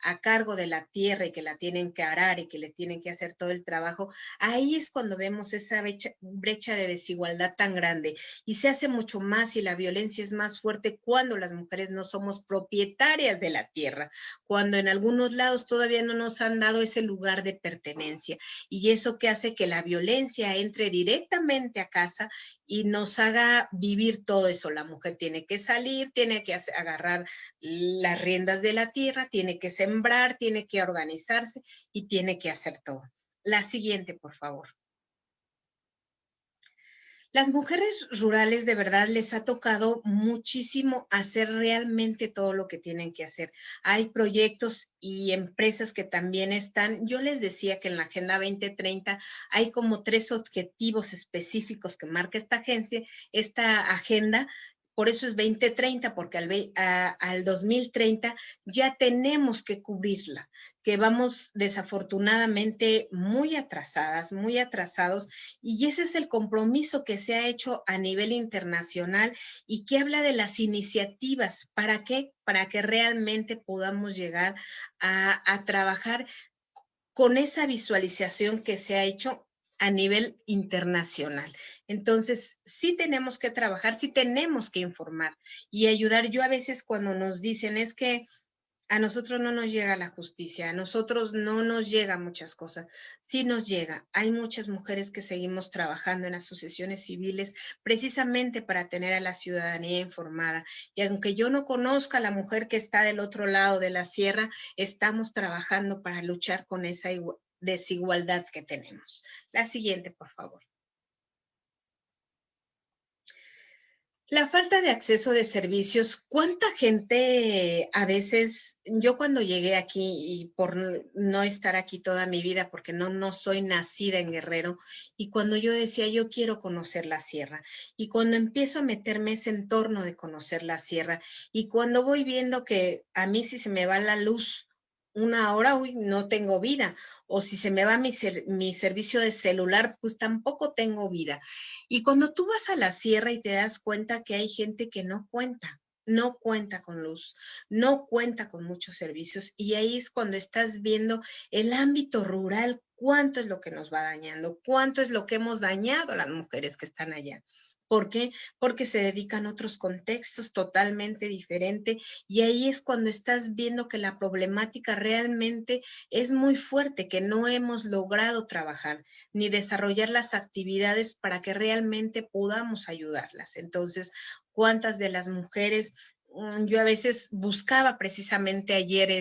a cargo de la tierra y que la tienen que arar y que le tienen que hacer todo el trabajo, ahí es cuando vemos esa brecha de desigualdad tan grande y se hace mucho más y la violencia es más fuerte cuando las mujeres no somos propietarias de la tierra, cuando en algunos lados todavía no nos han dado ese lugar de pertenencia y eso que hace que la violencia entre directamente a casa y nos haga vivir todo eso. La mujer tiene que salir, tiene que agarrar las riendas de la tierra, tiene que sembrar, tiene que organizarse y tiene que hacer todo. La siguiente, por favor. Las mujeres rurales de verdad les ha tocado muchísimo hacer realmente todo lo que tienen que hacer. Hay proyectos y empresas que también están, yo les decía que en la Agenda 2030 hay como 3 objetivos específicos que marca esta agenda por eso es 2030, porque al 2030 ya tenemos que cubrirla, que vamos desafortunadamente muy atrasadas, muy atrasados, y ese es el compromiso que se ha hecho a nivel internacional y que habla de las iniciativas. ¿Para qué? Para que realmente podamos llegar a trabajar con esa visualización que se ha hecho a nivel internacional. Entonces, sí tenemos que trabajar, sí tenemos que informar y ayudar. Yo a veces cuando nos dicen es que a nosotros no nos llega la justicia, a nosotros no nos llega muchas cosas. Sí nos llega. Hay muchas mujeres que seguimos trabajando en asociaciones civiles precisamente para tener a la ciudadanía informada. Y aunque yo no conozca a la mujer que está del otro lado de la sierra, estamos trabajando para luchar con esa desigualdad que tenemos. La siguiente, por favor. La falta de acceso de servicios, ¿cuánta gente a veces, yo cuando llegué aquí y por no estar aquí toda mi vida, porque no soy nacida en Guerrero, y cuando yo decía, yo quiero conocer la sierra, y cuando empiezo a meterme ese entorno de conocer la sierra, y cuando voy viendo que a mí si se me va la luz una hora, uy, no tengo vida, o si se me va mi servicio de celular, pues tampoco tengo vida. Y cuando tú vas a la sierra y te das cuenta que hay gente que no cuenta con luz, no cuenta con muchos servicios, y ahí es cuando estás viendo el ámbito rural, cuánto es lo que nos va dañando, cuánto es lo que hemos dañado a las mujeres que están allá. ¿Por qué? Porque se dedican a otros contextos totalmente diferentes y ahí es cuando estás viendo que la problemática realmente es muy fuerte, que no hemos logrado trabajar ni desarrollar las actividades para que realmente podamos ayudarlas. Entonces, ¿cuántas de las mujeres? Yo a veces buscaba precisamente ayer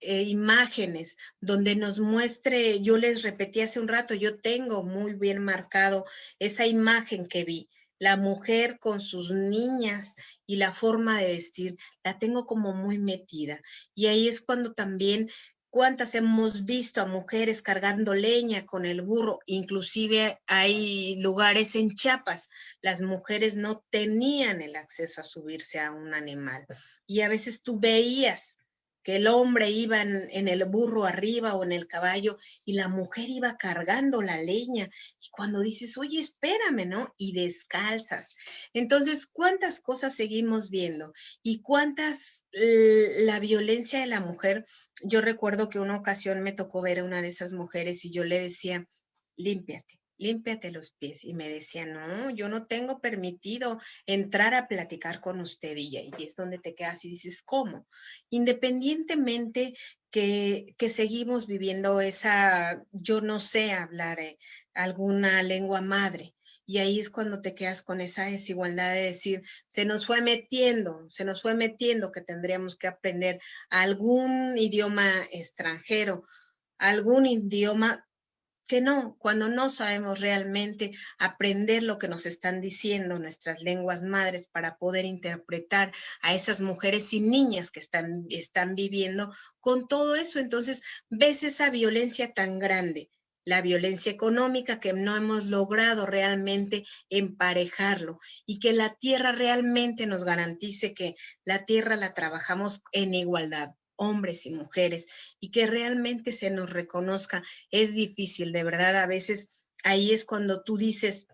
imágenes donde nos muestre, yo les repetí hace un rato, yo tengo muy bien marcado esa imagen que vi, la mujer con sus niñas y la forma de vestir, la tengo como muy metida. Y ahí es cuando también cuántas hemos visto a mujeres cargando leña con el burro, inclusive hay lugares en Chiapas, las mujeres no tenían el acceso a subirse a un animal. Y a veces tú veías que el hombre iba en el burro arriba o en el caballo y la mujer iba cargando la leña. Y cuando dices, oye, espérame, ¿no? Y descalzas. Entonces, ¿cuántas cosas seguimos viendo? Y cuántas la violencia de la mujer. Yo recuerdo que una ocasión me tocó ver a una de esas mujeres y yo le decía, límpiate. Límpiate los pies. Y me decía, no, yo no tengo permitido entrar a platicar con usted. Y es donde te quedas y dices, ¿cómo? Independientemente que seguimos viviendo esa, yo no sé hablar alguna lengua madre. Y ahí es cuando te quedas con esa desigualdad de decir, se nos fue metiendo que tendríamos que aprender algún idioma extranjero, algún idioma que no, cuando no sabemos realmente aprender lo que nos están diciendo nuestras lenguas madres para poder interpretar a esas mujeres y niñas que están viviendo con todo eso. Entonces, ves esa violencia tan grande, la violencia económica que no hemos logrado realmente emparejarlo y que la tierra realmente nos garantice que la tierra la trabajamos en igualdad, hombres y mujeres, y que realmente se nos reconozca. Es difícil, de verdad, a veces ahí es cuando tú dices,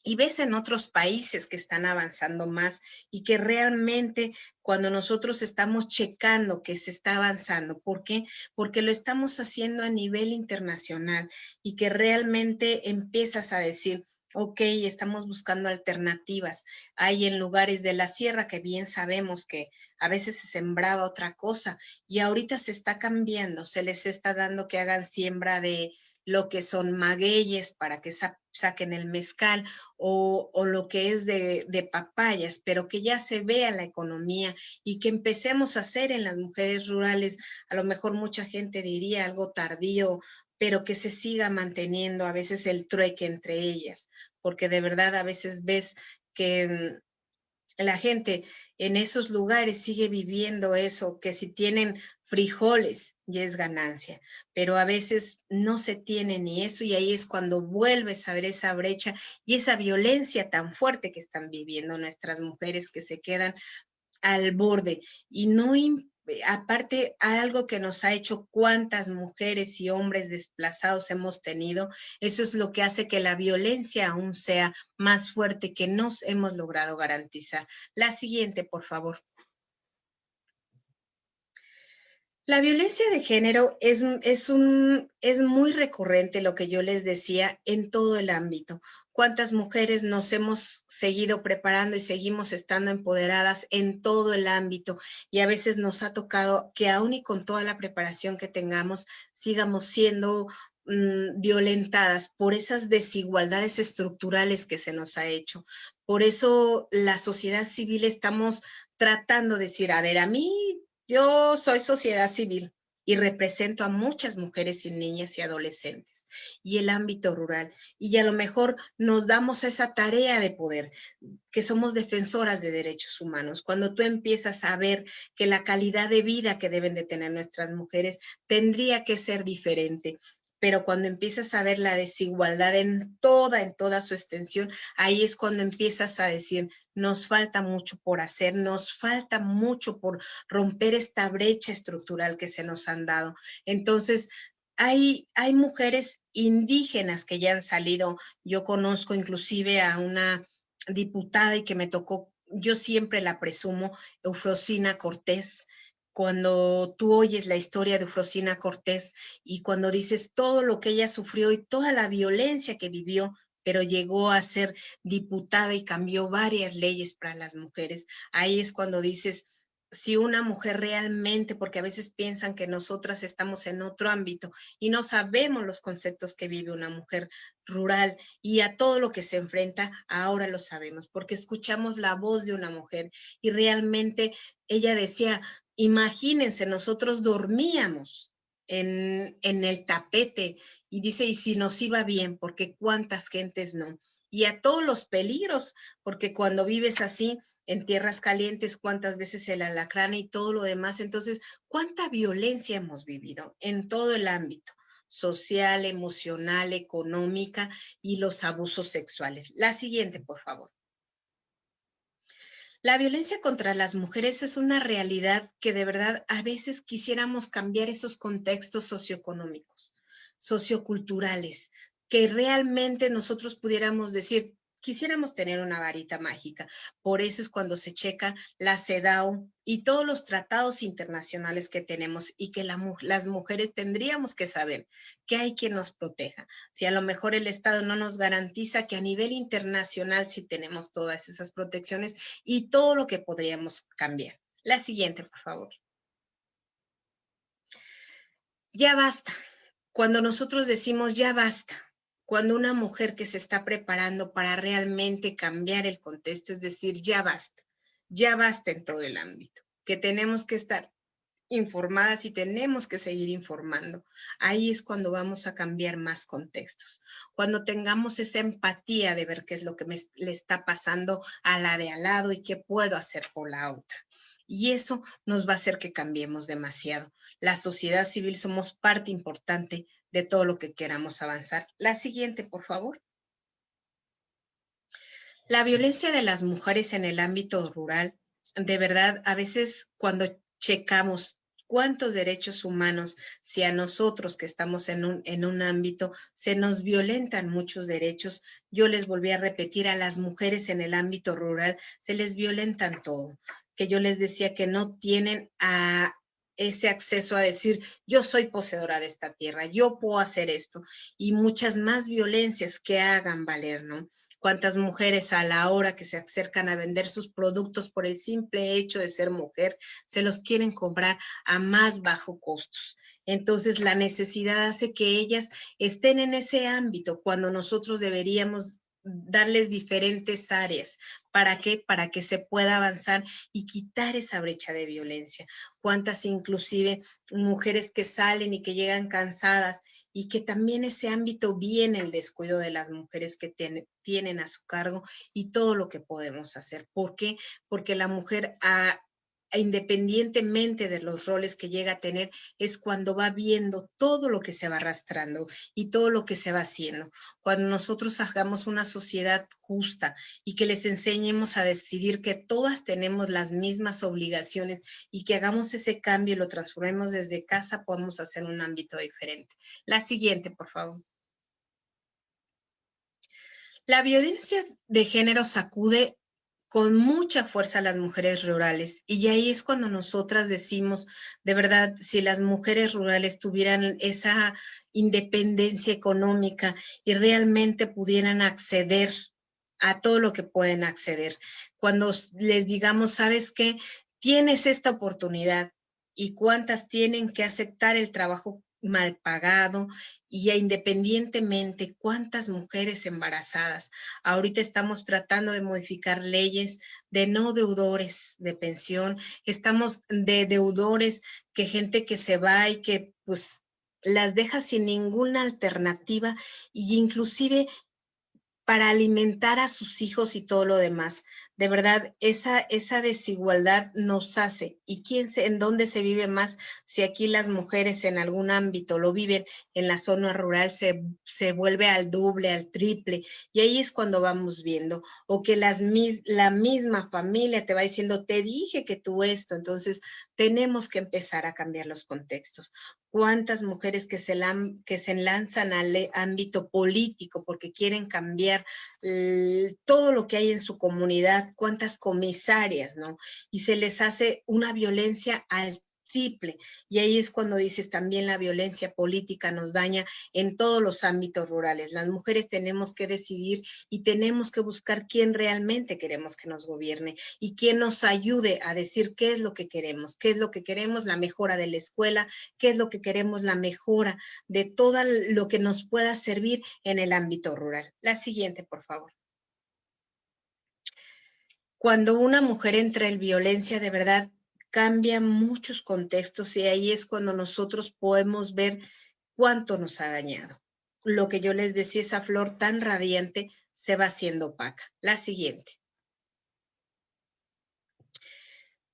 y ves en otros países que están avanzando más y que realmente cuando nosotros estamos checando que se está avanzando, ¿por qué? Porque lo estamos haciendo a nivel internacional y que realmente empiezas a decir, ok, estamos buscando alternativas. Hay en lugares de la sierra que bien sabemos que a veces se sembraba otra cosa y ahorita se está cambiando, se les está dando que hagan siembra de lo que son magueyes para que saquen el mezcal o lo que es de papayas, pero que ya se vea la economía y que empecemos a hacer en las mujeres rurales, a lo mejor mucha gente diría algo tardío, pero que se siga manteniendo a veces el trueque entre ellas, porque de verdad a veces ves que la gente en esos lugares sigue viviendo eso, que si tienen frijoles ya es ganancia, pero a veces no se tiene ni eso y ahí es cuando vuelves a ver esa brecha y esa violencia tan fuerte que están viviendo nuestras mujeres que se quedan al borde y no aparte algo que nos ha hecho cuántas mujeres y hombres desplazados hemos tenido, eso es lo que hace que la violencia aún sea más fuerte que nos hemos logrado garantizar. La siguiente, por favor. La violencia de género es muy recurrente, lo que yo les decía, en todo el ámbito. ¿Cuántas mujeres nos hemos seguido preparando y seguimos estando empoderadas en todo el ámbito? Y a veces nos ha tocado que aún y con toda la preparación que tengamos, sigamos siendo violentadas por esas desigualdades estructurales que se nos ha hecho. Por eso la sociedad civil estamos tratando de decir, a ver, a mí yo soy sociedad civil y represento a muchas mujeres y niñas y adolescentes y el ámbito rural. Y a lo mejor nos damos esa tarea de poder, que somos defensoras de derechos humanos. Cuando tú empiezas a ver que la calidad de vida que deben de tener nuestras mujeres tendría que ser diferente, pero cuando empiezas a ver la desigualdad en toda su extensión, ahí es cuando empiezas a decir, nos falta mucho por hacer, nos falta mucho por romper esta brecha estructural que se nos han dado. Entonces, hay mujeres indígenas que ya han salido. Yo conozco inclusive a una diputada y que me tocó, yo siempre la presumo, Eufrosina Cortés. Cuando tú oyes la historia de Eufrosina Cortés y cuando dices todo lo que ella sufrió y toda la violencia que vivió, pero llegó a ser diputada y cambió varias leyes para las mujeres. Ahí es cuando dices, si una mujer realmente, porque a veces piensan que nosotras estamos en otro ámbito y no sabemos los conceptos que vive una mujer rural y a todo lo que se enfrenta, ahora lo sabemos, porque escuchamos la voz de una mujer y realmente ella decía, imagínense, nosotros dormíamos en el tapete y dice, y si nos iba bien, porque cuántas gentes no. Y a todos los peligros, porque cuando vives así en tierras calientes, cuántas veces el alacrán y todo lo demás. Entonces, cuánta violencia hemos vivido en todo el ámbito social, emocional, económica y los abusos sexuales. La siguiente, por favor. La violencia contra las mujeres es una realidad que de verdad a veces quisiéramos cambiar esos contextos socioeconómicos, socioculturales, que realmente nosotros pudiéramos decir, quisiéramos tener una varita mágica. Por eso es cuando se checa la CEDAW y todos los tratados internacionales que tenemos y que las mujeres tendríamos que saber que hay quien nos proteja. Si a lo mejor el Estado no nos garantiza que a nivel internacional sí tenemos todas esas protecciones y todo lo que podríamos cambiar. La siguiente, por favor. Ya basta. Cuando nosotros decimos ya basta, cuando una mujer que se está preparando para realmente cambiar el contexto, es decir, ya basta en todo el ámbito, que tenemos que estar informadas y tenemos que seguir informando. Ahí es cuando vamos a cambiar más contextos. Cuando tengamos esa empatía de ver qué es lo que le está pasando a la de al lado y qué puedo hacer por la otra. Y eso nos va a hacer que cambiemos demasiado. La sociedad civil somos parte importante de todo lo que queramos avanzar. La siguiente, por favor. La violencia de las mujeres en el ámbito rural, de verdad, a veces cuando checamos cuántos derechos humanos, si a nosotros que estamos en un ámbito, se nos violentan muchos derechos, yo les volví a repetir, a las mujeres en el ámbito rural se les violentan todo, que yo les decía que no tienen ese acceso a decir, yo soy poseedora de esta tierra, yo puedo hacer esto, y muchas más violencias que hagan valer, ¿no? Cuántas mujeres a la hora que se acercan a vender sus productos por el simple hecho de ser mujer, se los quieren comprar a más bajo costos. Entonces, la necesidad hace que ellas estén en ese ámbito cuando nosotros deberíamos darles diferentes áreas. ¿Para qué? Para que se pueda avanzar y quitar esa brecha de violencia. Cuántas inclusive mujeres que salen y que llegan cansadas y que también ese ámbito viene el descuido de las mujeres que tienen a su cargo y todo lo que podemos hacer. ¿Por qué? Porque la mujer independientemente de los roles que llega a tener, es cuando va viendo todo lo que se va arrastrando y todo lo que se va haciendo. Cuando nosotros hagamos una sociedad justa y que les enseñemos a decidir que todas tenemos las mismas obligaciones y que hagamos ese cambio y lo transformemos desde casa, podemos hacer un ámbito diferente. La siguiente, por favor. La violencia de género sacude con mucha fuerza a las mujeres rurales y ahí es cuando nosotras decimos, de verdad, si las mujeres rurales tuvieran esa independencia económica y realmente pudieran acceder a todo lo que pueden acceder, cuando les digamos, ¿sabes qué? Tienes esta oportunidad y cuántas tienen que aceptar el trabajo mal pagado y independientemente cuántas mujeres embarazadas. Ahorita estamos tratando de modificar leyes de no deudores de pensión, estamos de deudores que gente que se va y que pues las deja sin ninguna alternativa y inclusive para alimentar a sus hijos y todo lo demás. De verdad, esa desigualdad nos hace. ¿Y en dónde se vive más? Si aquí las mujeres en algún ámbito lo viven, en la zona rural se vuelve al doble, al triple. Y ahí es cuando vamos viendo. O que la misma familia te va diciendo, te dije que tú esto. Entonces, tenemos que empezar a cambiar los contextos. ¿Cuántas mujeres que se lanzan al ámbito político porque quieren cambiar todo lo que hay en su comunidad? ¿Cuántas comisarias, no? Y se les hace una violencia al triple. Y ahí es cuando dices también la violencia política nos daña en todos los ámbitos rurales. Las mujeres tenemos que decidir y tenemos que buscar quién realmente queremos que nos gobierne y quién nos ayude a decir qué es lo que queremos, la mejora de la escuela, qué es lo que queremos, la mejora de todo lo que nos pueda servir en el ámbito rural. La siguiente, por favor. Cuando una mujer entra en violencia, de verdad, cambia muchos contextos y ahí es cuando nosotros podemos ver cuánto nos ha dañado. Lo que yo les decía, esa flor tan radiante se va haciendo opaca. La siguiente.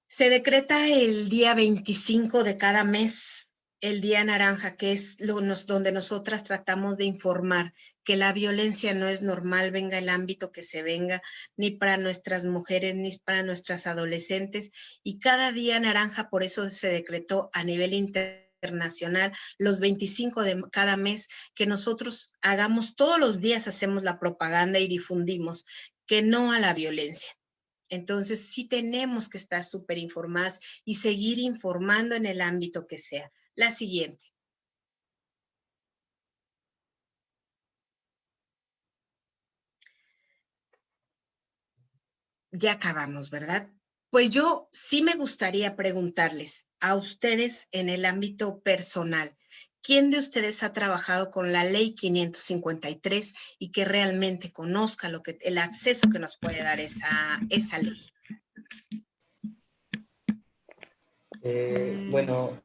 Se decreta el día 25 de cada mes, el día naranja, que es donde nosotras tratamos de informar que la violencia no es normal, venga el ámbito que se venga, ni para nuestras mujeres, ni para nuestras adolescentes. Y cada día naranja, por eso se decretó a nivel internacional, los 25 de cada mes, que nosotros hagamos todos los días, hacemos la propaganda y difundimos que no a la violencia. Entonces, sí tenemos que estar súper informadas y seguir informando en el ámbito que sea. La siguiente. Ya acabamos, ¿verdad? Pues yo sí me gustaría preguntarles a ustedes en el ámbito personal, ¿quién de ustedes ha trabajado con la ley 553 y que realmente conozca el acceso que nos puede dar esa ley? Bueno,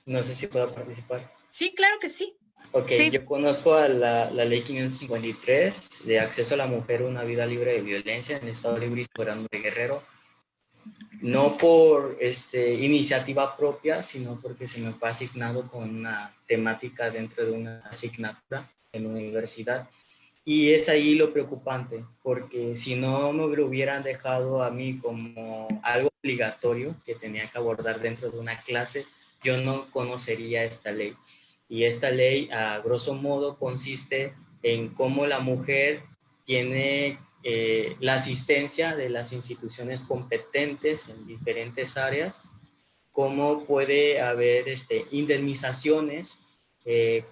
no sé si puedo participar. Sí, claro que sí. Ok, Sí. yo conozco a la ley 553 de acceso a la mujer a una vida libre de violencia en Estado Libre y Soberano de Guerrero. No por iniciativa propia, sino porque se me fue asignado con una temática dentro de una asignatura en la universidad. Y es ahí lo preocupante, porque si no me lo hubieran dejado a mí como algo obligatorio que tenía que abordar dentro de una clase, yo no conocería esta ley. Y esta ley, a grosso modo, consiste en cómo la mujer tiene la asistencia de las instituciones competentes en diferentes áreas, cómo puede haber indemnizaciones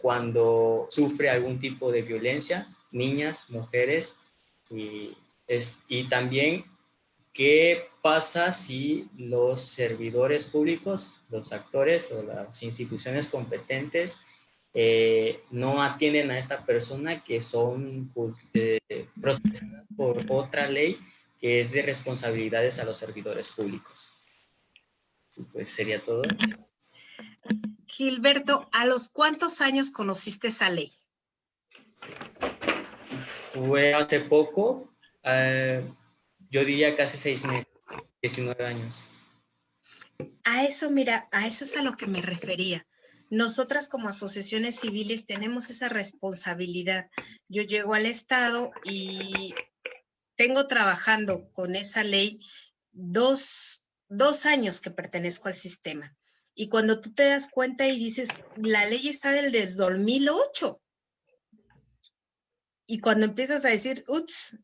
cuando sufre algún tipo de violencia, niñas, mujeres, y también qué pasa si los servidores públicos, los actores o las instituciones competentes no atienden a esta persona que son procesadas por otra ley que es de responsabilidades a los servidores públicos. Y pues sería todo. Gilberto, ¿a los cuántos años conociste esa ley? Fue hace poco, yo diría que hace 6 meses, 19 años. A eso, mira, a eso es a lo que me refería. Nosotras como asociaciones civiles tenemos esa responsabilidad. Yo llego al Estado y tengo trabajando con esa ley dos años que pertenezco al sistema. Y cuando tú te das cuenta y dices, la ley está desde 2008. Y cuando empiezas a decir, ups,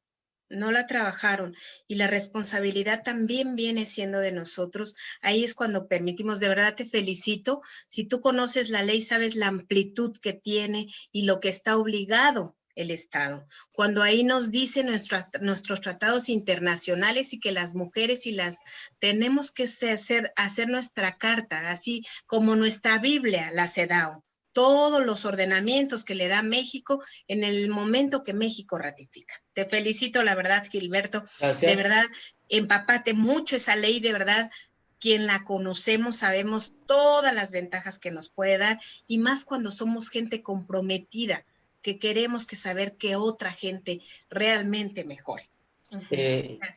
no la trabajaron y la responsabilidad también viene siendo de nosotros, ahí es cuando permitimos, de verdad te felicito, si tú conoces la ley, sabes la amplitud que tiene y lo que está obligado el Estado. Cuando ahí nos dicen nuestros tratados internacionales y que las mujeres y las tenemos que hacer nuestra carta, así como nuestra Biblia, la CEDAW, todos los ordenamientos que le da México en el momento que México ratifica. Te felicito, la verdad, Gilberto. Gracias. De verdad, empapate mucho esa ley, de verdad. Quien la conocemos sabemos todas las ventajas que nos puede dar y más cuando somos gente comprometida, que queremos que saber que otra gente realmente mejore.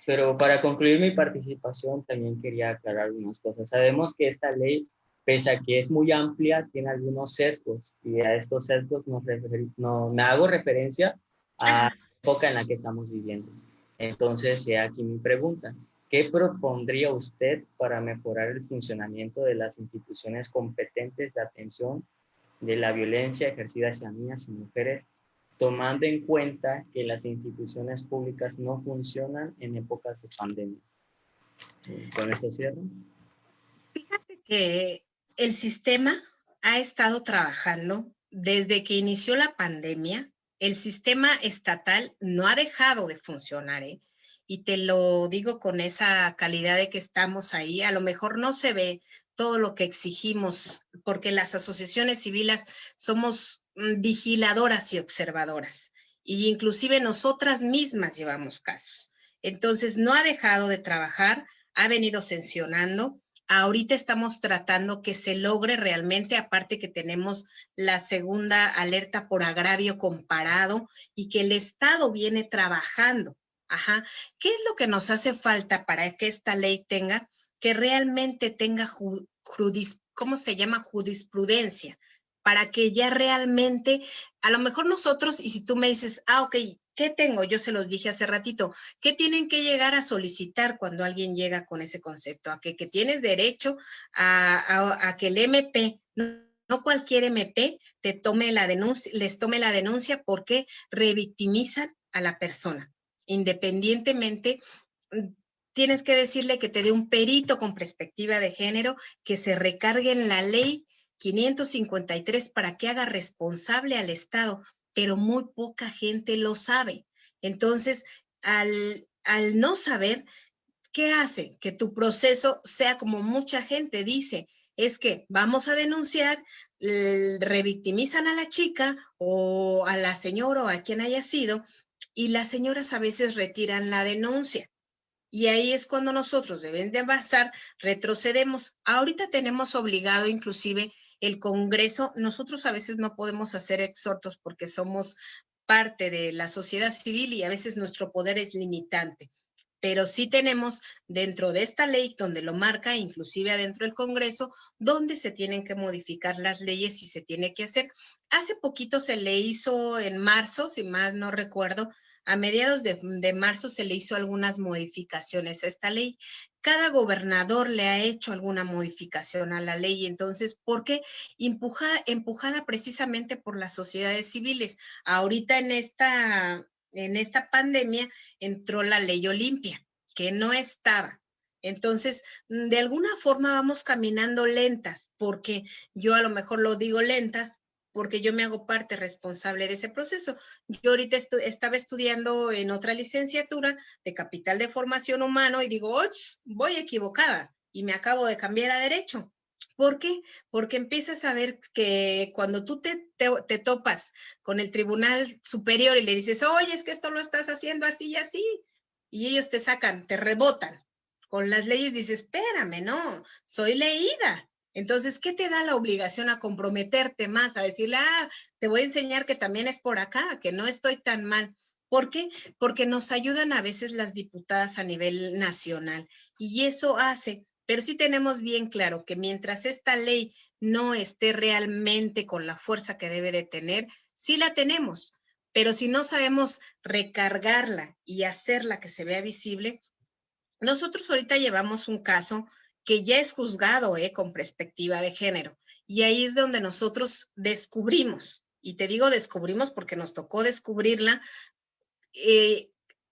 Pero para concluir mi participación también quería aclarar algunas cosas. Sabemos que esta ley, pese a que es muy amplia, tiene algunos sesgos y a estos sesgos me hago referencia a la época en la que estamos viviendo. Entonces, aquí mi pregunta. ¿Qué propondría usted para mejorar el funcionamiento de las instituciones competentes de atención de la violencia ejercida hacia niñas y mujeres, tomando en cuenta que las instituciones públicas no funcionan en épocas de pandemia? ¿Con esto cierro? Fíjate que el sistema ha estado trabajando desde que inició la pandemia. El sistema estatal no ha dejado de funcionar, ¿eh? Y te lo digo con esa calidad de que estamos ahí. A lo mejor no se ve todo lo que exigimos, porque las asociaciones civiles somos vigiladoras y observadoras, y inclusive nosotras mismas llevamos casos. Entonces, no ha dejado de trabajar, ha venido sancionando. Ahorita estamos tratando que se logre realmente, aparte que tenemos la segunda alerta por agravio comparado y que el Estado viene trabajando. Ajá. ¿Qué es lo que nos hace falta para que esta ley tenga, que realmente tenga ¿cómo se llama? Jurisprudencia, para que ya realmente, a lo mejor nosotros, y si tú me dices, ok, ¿qué tengo? Yo se los dije hace ratito, ¿qué tienen que llegar a solicitar cuando alguien llega con ese concepto? A que tienes derecho a que el MP, no cualquier MP, les tome la denuncia porque revictimizan a la persona. Independientemente, tienes que decirle que te dé un perito con perspectiva de género, que se recargue en la ley 553 para que haga responsable al Estado, pero muy poca gente lo sabe. Entonces, al no saber, ¿qué hace? Que tu proceso sea como mucha gente dice, es que vamos a denunciar, revictimizan a la chica o a la señora o a quien haya sido, y las señoras a veces retiran la denuncia. Y ahí es cuando nosotros deben de avanzar, retrocedemos. Ahorita tenemos obligado inclusive el Congreso, nosotros a veces no podemos hacer exhortos porque somos parte de la sociedad civil y a veces nuestro poder es limitante, pero sí tenemos dentro de esta ley donde lo marca, inclusive adentro del Congreso, donde se tienen que modificar las leyes y se tiene que hacer. Hace poquito se le hizo en marzo, si mal no recuerdo, a mediados de marzo se le hizo algunas modificaciones a esta ley. Cada gobernador le ha hecho alguna modificación a la ley. Entonces, ¿por qué? Empujada precisamente por las sociedades civiles. Ahorita en esta pandemia entró la ley Olimpia, que no estaba. Entonces, de alguna forma vamos caminando lentas, porque yo a lo mejor lo digo lentas, porque yo me hago parte responsable de ese proceso. Yo ahorita estaba estudiando en otra licenciatura de Capital de Formación Humano y digo, voy equivocada y me acabo de cambiar a Derecho. ¿Por qué? Porque empiezas a ver que cuando tú te topas con el Tribunal Superior y le dices, oye, es que esto lo estás haciendo así y así, y ellos te sacan, te rebotan. Con las leyes dices, espérame, no, soy leída. Entonces, ¿qué te da la obligación a comprometerte más, a decirle, te voy a enseñar que también es por acá, que no estoy tan mal? ¿Por qué? Porque nos ayudan a veces las diputadas a nivel nacional y eso hace, pero sí tenemos bien claro que mientras esta ley no esté realmente con la fuerza que debe de tener, sí la tenemos, pero si no sabemos recargarla y hacerla que se vea visible, nosotros ahorita llevamos un caso que ya es juzgado con perspectiva de género y ahí es donde nosotros descubrimos, y te digo descubrimos porque nos tocó descubrirla,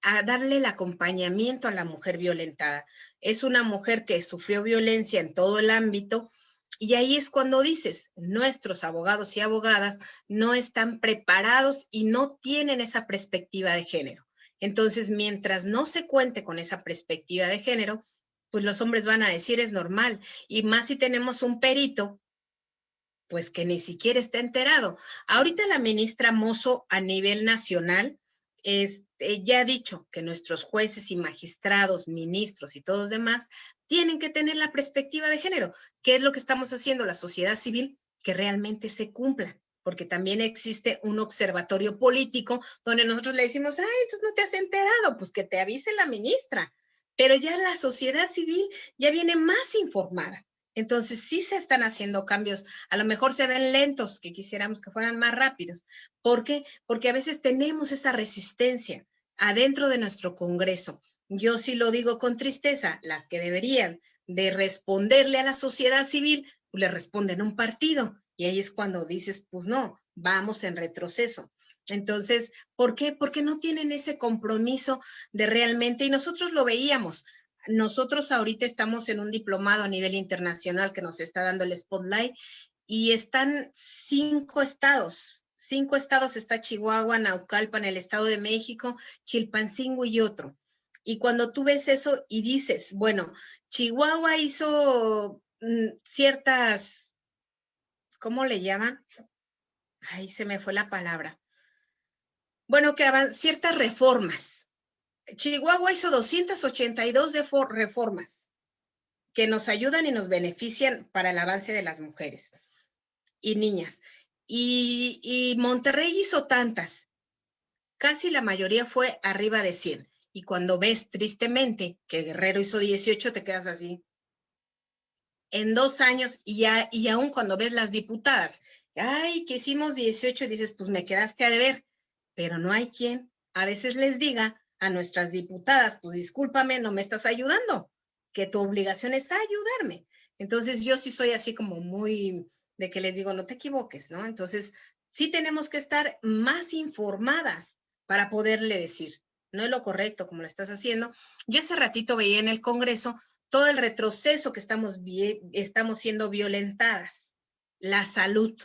a darle el acompañamiento a la mujer violentada. Es una mujer que sufrió violencia en todo el ámbito y ahí es cuando dices, nuestros abogados y abogadas no están preparados y no tienen esa perspectiva de género. Entonces, mientras no se cuente con esa perspectiva de género, pues los hombres van a decir es normal. Y más si tenemos un perito, pues que ni siquiera está enterado. Ahorita la ministra Mozo a nivel nacional ya ha dicho que nuestros jueces y magistrados, ministros y todos demás tienen que tener la perspectiva de género. ¿Qué es lo que estamos haciendo la sociedad civil? Que realmente se cumpla, porque también existe un observatorio político donde nosotros le decimos, entonces no te has enterado, pues que te avise la ministra. Pero ya la sociedad civil ya viene más informada. Entonces sí se están haciendo cambios, a lo mejor se ven lentos, que quisiéramos que fueran más rápidos. ¿Por qué? Porque a veces tenemos esta resistencia adentro de nuestro Congreso. Yo sí lo digo con tristeza, las que deberían de responderle a la sociedad civil, pues le responden a un partido. Y ahí es cuando dices, pues no, vamos en retroceso. Entonces, ¿por qué? Porque no tienen ese compromiso de realmente, y nosotros lo veíamos. Nosotros ahorita estamos en un diplomado a nivel internacional que nos está dando el Spotlight y están 5 estados. 5 estados está Chihuahua, Naucalpan, el Estado de México, Chilpancingo y otro. Y cuando tú ves eso y dices, bueno, Chihuahua hizo ciertas, ¿cómo le llaman? Ay, se me fue la palabra. Bueno, que ciertas reformas. Chihuahua hizo 282 reformas que nos ayudan y nos benefician para el avance de las mujeres y niñas. Y Monterrey hizo tantas, casi la mayoría fue arriba de 100. Y cuando ves tristemente que Guerrero hizo 18, te quedas así. En 2 años, y aún cuando ves las diputadas, que hicimos 18, dices, pues me quedaste a deber, pero no hay quien a veces les diga a nuestras diputadas, pues discúlpame, no me estás ayudando, que tu obligación es ayudarme. Entonces yo sí soy así como muy de que les digo, no te equivoques, ¿no? Entonces sí tenemos que estar más informadas para poderle decir, no es lo correcto como lo estás haciendo. Yo hace ratito veía en el Congreso todo el retroceso que estamos siendo violentadas, la salud,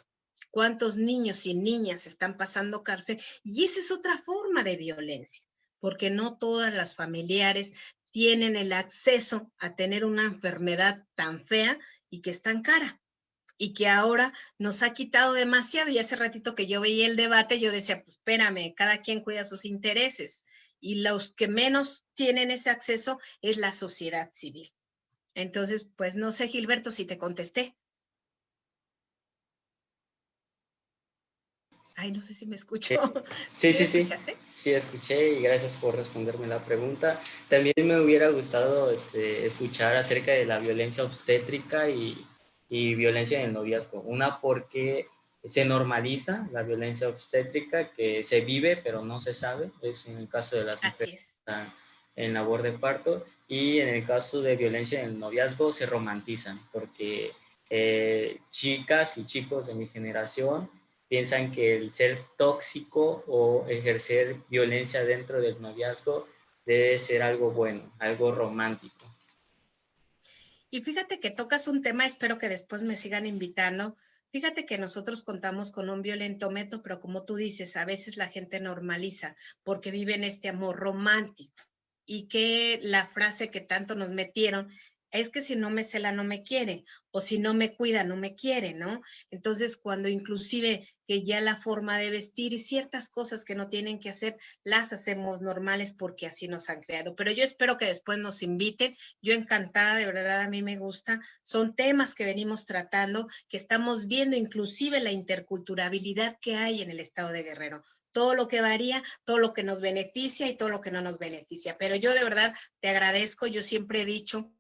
cuántos niños y niñas están pasando cárcel, y esa es otra forma de violencia, porque no todas las familiares tienen el acceso a tener una enfermedad tan fea y que es tan cara, y que ahora nos ha quitado demasiado. Y hace ratito que yo veía el debate, yo decía, pues espérame, cada quien cuida sus intereses, y los que menos tienen ese acceso es la sociedad civil. Entonces, pues no sé, Gilberto, si te contesté. Ay, no sé si me escuchó. Sí. ¿Sí escuchaste? Sí, escuché y gracias por responderme la pregunta. También me hubiera gustado escuchar acerca de la violencia obstétrica y violencia en el noviazgo. Una, porque se normaliza la violencia obstétrica, que se vive pero no se sabe. Es en el caso de las mujeres que están en labor de parto, y en el caso de violencia en el noviazgo se romantizan, porque chicas y chicos de mi generación piensan que el ser tóxico o ejercer violencia dentro del noviazgo debe ser algo bueno, algo romántico. Y fíjate que tocas un tema, espero que después me sigan invitando. Fíjate que nosotros contamos con un violentómetro, pero como tú dices, a veces la gente normaliza porque viven este amor romántico. Y que la frase que tanto nos metieron, es que si no me cela no me quiere, o si no me cuida no me quiere, ¿no? Entonces, cuando inclusive que ya la forma de vestir y ciertas cosas que no tienen que hacer, las hacemos normales porque así nos han creado. Pero yo espero que después nos inviten. Yo encantada, de verdad, a mí me gusta. Son temas que venimos tratando, que estamos viendo inclusive la interculturabilidad que hay en el estado de Guerrero. Todo lo que varía, todo lo que nos beneficia y todo lo que no nos beneficia. Pero yo de verdad te agradezco. Yo siempre he dicho,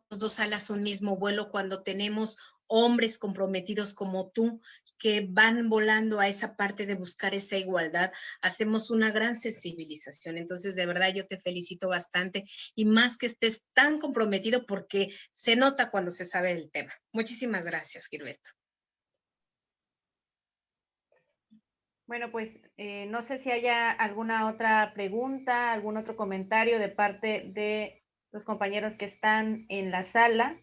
dos alas un mismo vuelo cuando tenemos hombres comprometidos como tú que van volando a esa parte de buscar esa igualdad, hacemos una gran sensibilización. Entonces, de verdad, yo te felicito bastante y más que estés tan comprometido porque se nota cuando se sabe del tema. Muchísimas gracias, Gilberto. Bueno, pues no sé si haya alguna otra pregunta, algún otro comentario de parte de los compañeros que están en la sala.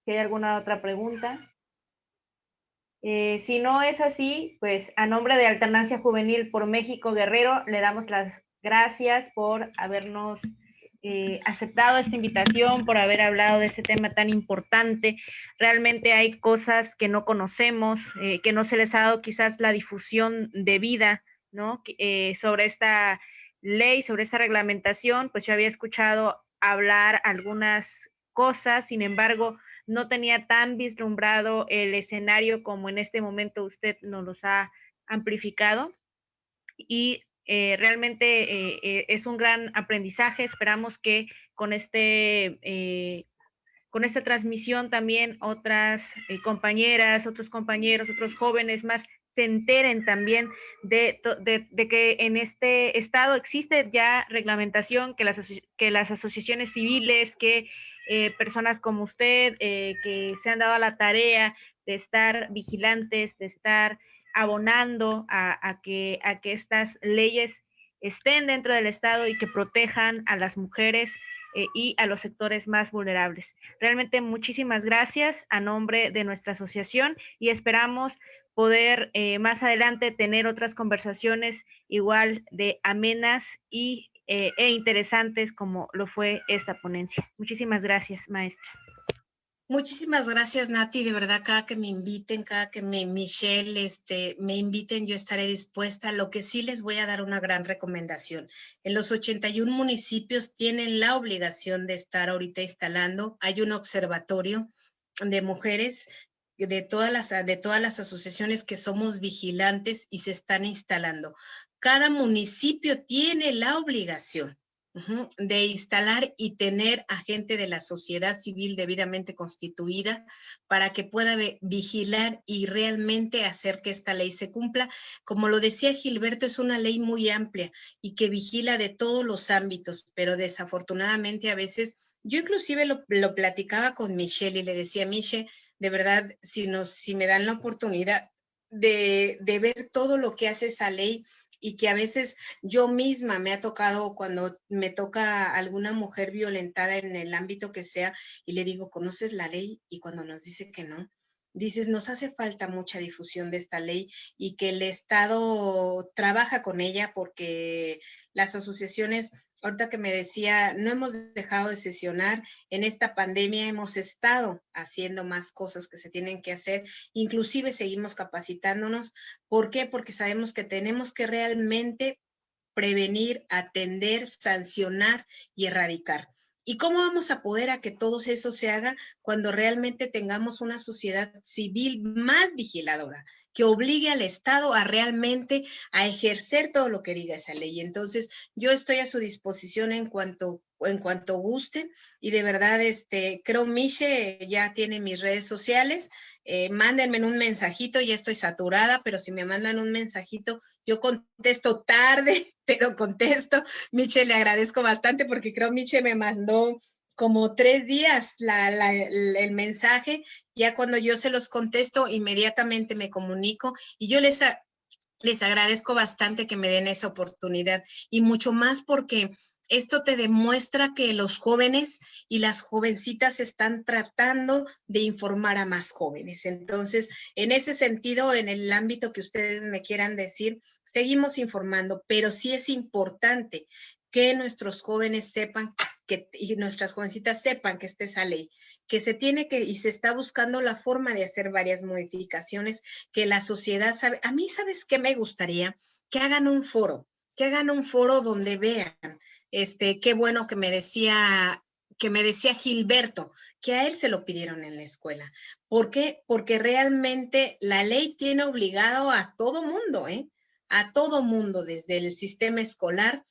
Si hay alguna otra pregunta. Si no es así, pues a nombre de Alternancia Juvenil por México Guerrero, le damos las gracias por habernos aceptado esta invitación, por haber hablado de este tema tan importante. Realmente hay cosas que no conocemos, que no se les ha dado quizás la difusión debida, ¿no? Sobre esta ley, sobre esta reglamentación, pues yo había escuchado hablar algunas cosas, sin embargo, no tenía tan vislumbrado el escenario como en este momento usted nos los ha amplificado y realmente es un gran aprendizaje. Esperamos que con con esta transmisión también otras compañeras, otros compañeros, otros jóvenes más se enteren también de que en este estado existe ya reglamentación, que las asociaciones civiles, que personas como usted, que se han dado a la tarea de estar vigilantes, de estar abonando a que estas leyes estén dentro del Estado y que protejan a las mujeres y a los sectores más vulnerables. Realmente muchísimas gracias a nombre de nuestra asociación y esperamos poder más adelante tener otras conversaciones igual de amenas e interesantes como lo fue esta ponencia. Muchísimas gracias, maestra. Muchísimas gracias, Nati. De verdad, cada que me inviten, cada que Michelle, me inviten, yo estaré dispuesta. Lo que sí les voy a dar una gran recomendación. En los 81 municipios tienen la obligación de estar ahorita instalando. Hay un observatorio de mujeres de todas las asociaciones que somos vigilantes y se están instalando. Cada municipio tiene la obligación de instalar y tener a gente de la sociedad civil debidamente constituida para que pueda vigilar y realmente hacer que esta ley se cumpla. Como lo decía Gilberto, es una ley muy amplia y que vigila de todos los ámbitos, pero desafortunadamente a veces, yo inclusive lo platicaba con Michelle y le decía, Michelle, de verdad, si me dan la oportunidad de ver todo lo que hace esa ley, y que a veces yo misma me ha tocado cuando me toca alguna mujer violentada en el ámbito que sea y le digo, ¿conoces la ley? Y cuando nos dice que no, dices, nos hace falta mucha difusión de esta ley y que el Estado trabaja con ella porque las asociaciones, ahorita que me decía, no hemos dejado de sesionar, en esta pandemia hemos estado haciendo más cosas que se tienen que hacer, inclusive seguimos capacitándonos. ¿Por qué? Porque sabemos que tenemos que realmente prevenir, atender, sancionar y erradicar. ¿Y cómo vamos a poder a que todo eso se haga cuando realmente tengamos una sociedad civil más vigiladora, que obligue al Estado a realmente a ejercer todo lo que diga esa ley? Entonces, yo estoy a su disposición en cuanto gusten y de verdad, creo Miche ya tiene mis redes sociales, mándenme un mensajito, ya estoy saturada, pero si me mandan un mensajito, yo contesto tarde, pero contesto. Miche, le agradezco bastante porque creo Miche me mandó como 3 días el mensaje. Ya cuando yo se los contesto, inmediatamente me comunico y yo les agradezco bastante que me den esa oportunidad y mucho más porque esto te demuestra que los jóvenes y las jovencitas están tratando de informar a más jóvenes. Entonces, en ese sentido, en el ámbito que ustedes me quieran decir, seguimos informando, pero sí es importante que nuestros jóvenes sepan y nuestras jovencitas sepan que está esa ley, que se tiene que, y se está buscando la forma de hacer varias modificaciones, que la sociedad sabe. A mí, ¿sabes qué me gustaría? Que hagan un foro donde vean, qué bueno que me decía Gilberto, que a él se lo pidieron en la escuela. ¿Por qué? Porque realmente la ley tiene obligado a todo mundo, a todo mundo, desde el sistema escolar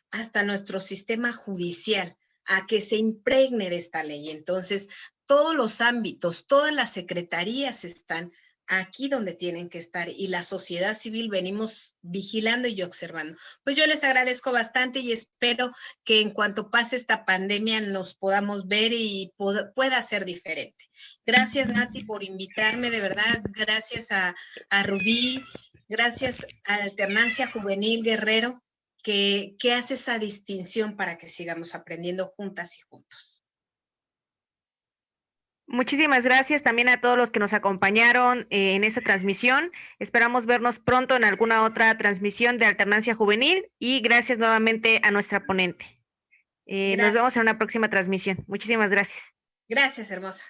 hasta nuestro sistema judicial, a que se impregne de esta ley. Entonces, todos los ámbitos, todas las secretarías están aquí donde tienen que estar, y la sociedad civil venimos vigilando y observando. Pues yo les agradezco bastante y espero que en cuanto pase esta pandemia nos podamos ver y pueda ser diferente. Gracias, Nati, por invitarme, de verdad. Gracias a Rubí, gracias a Alternancia Juvenil Guerrero, que hace esa distinción para que sigamos aprendiendo juntas y juntos. Muchísimas gracias también a todos los que nos acompañaron en esta transmisión. Esperamos vernos pronto en alguna otra transmisión de Alternancia Juvenil, y gracias nuevamente a nuestra ponente. Nos vemos en una próxima transmisión. Muchísimas gracias. Gracias, hermosa.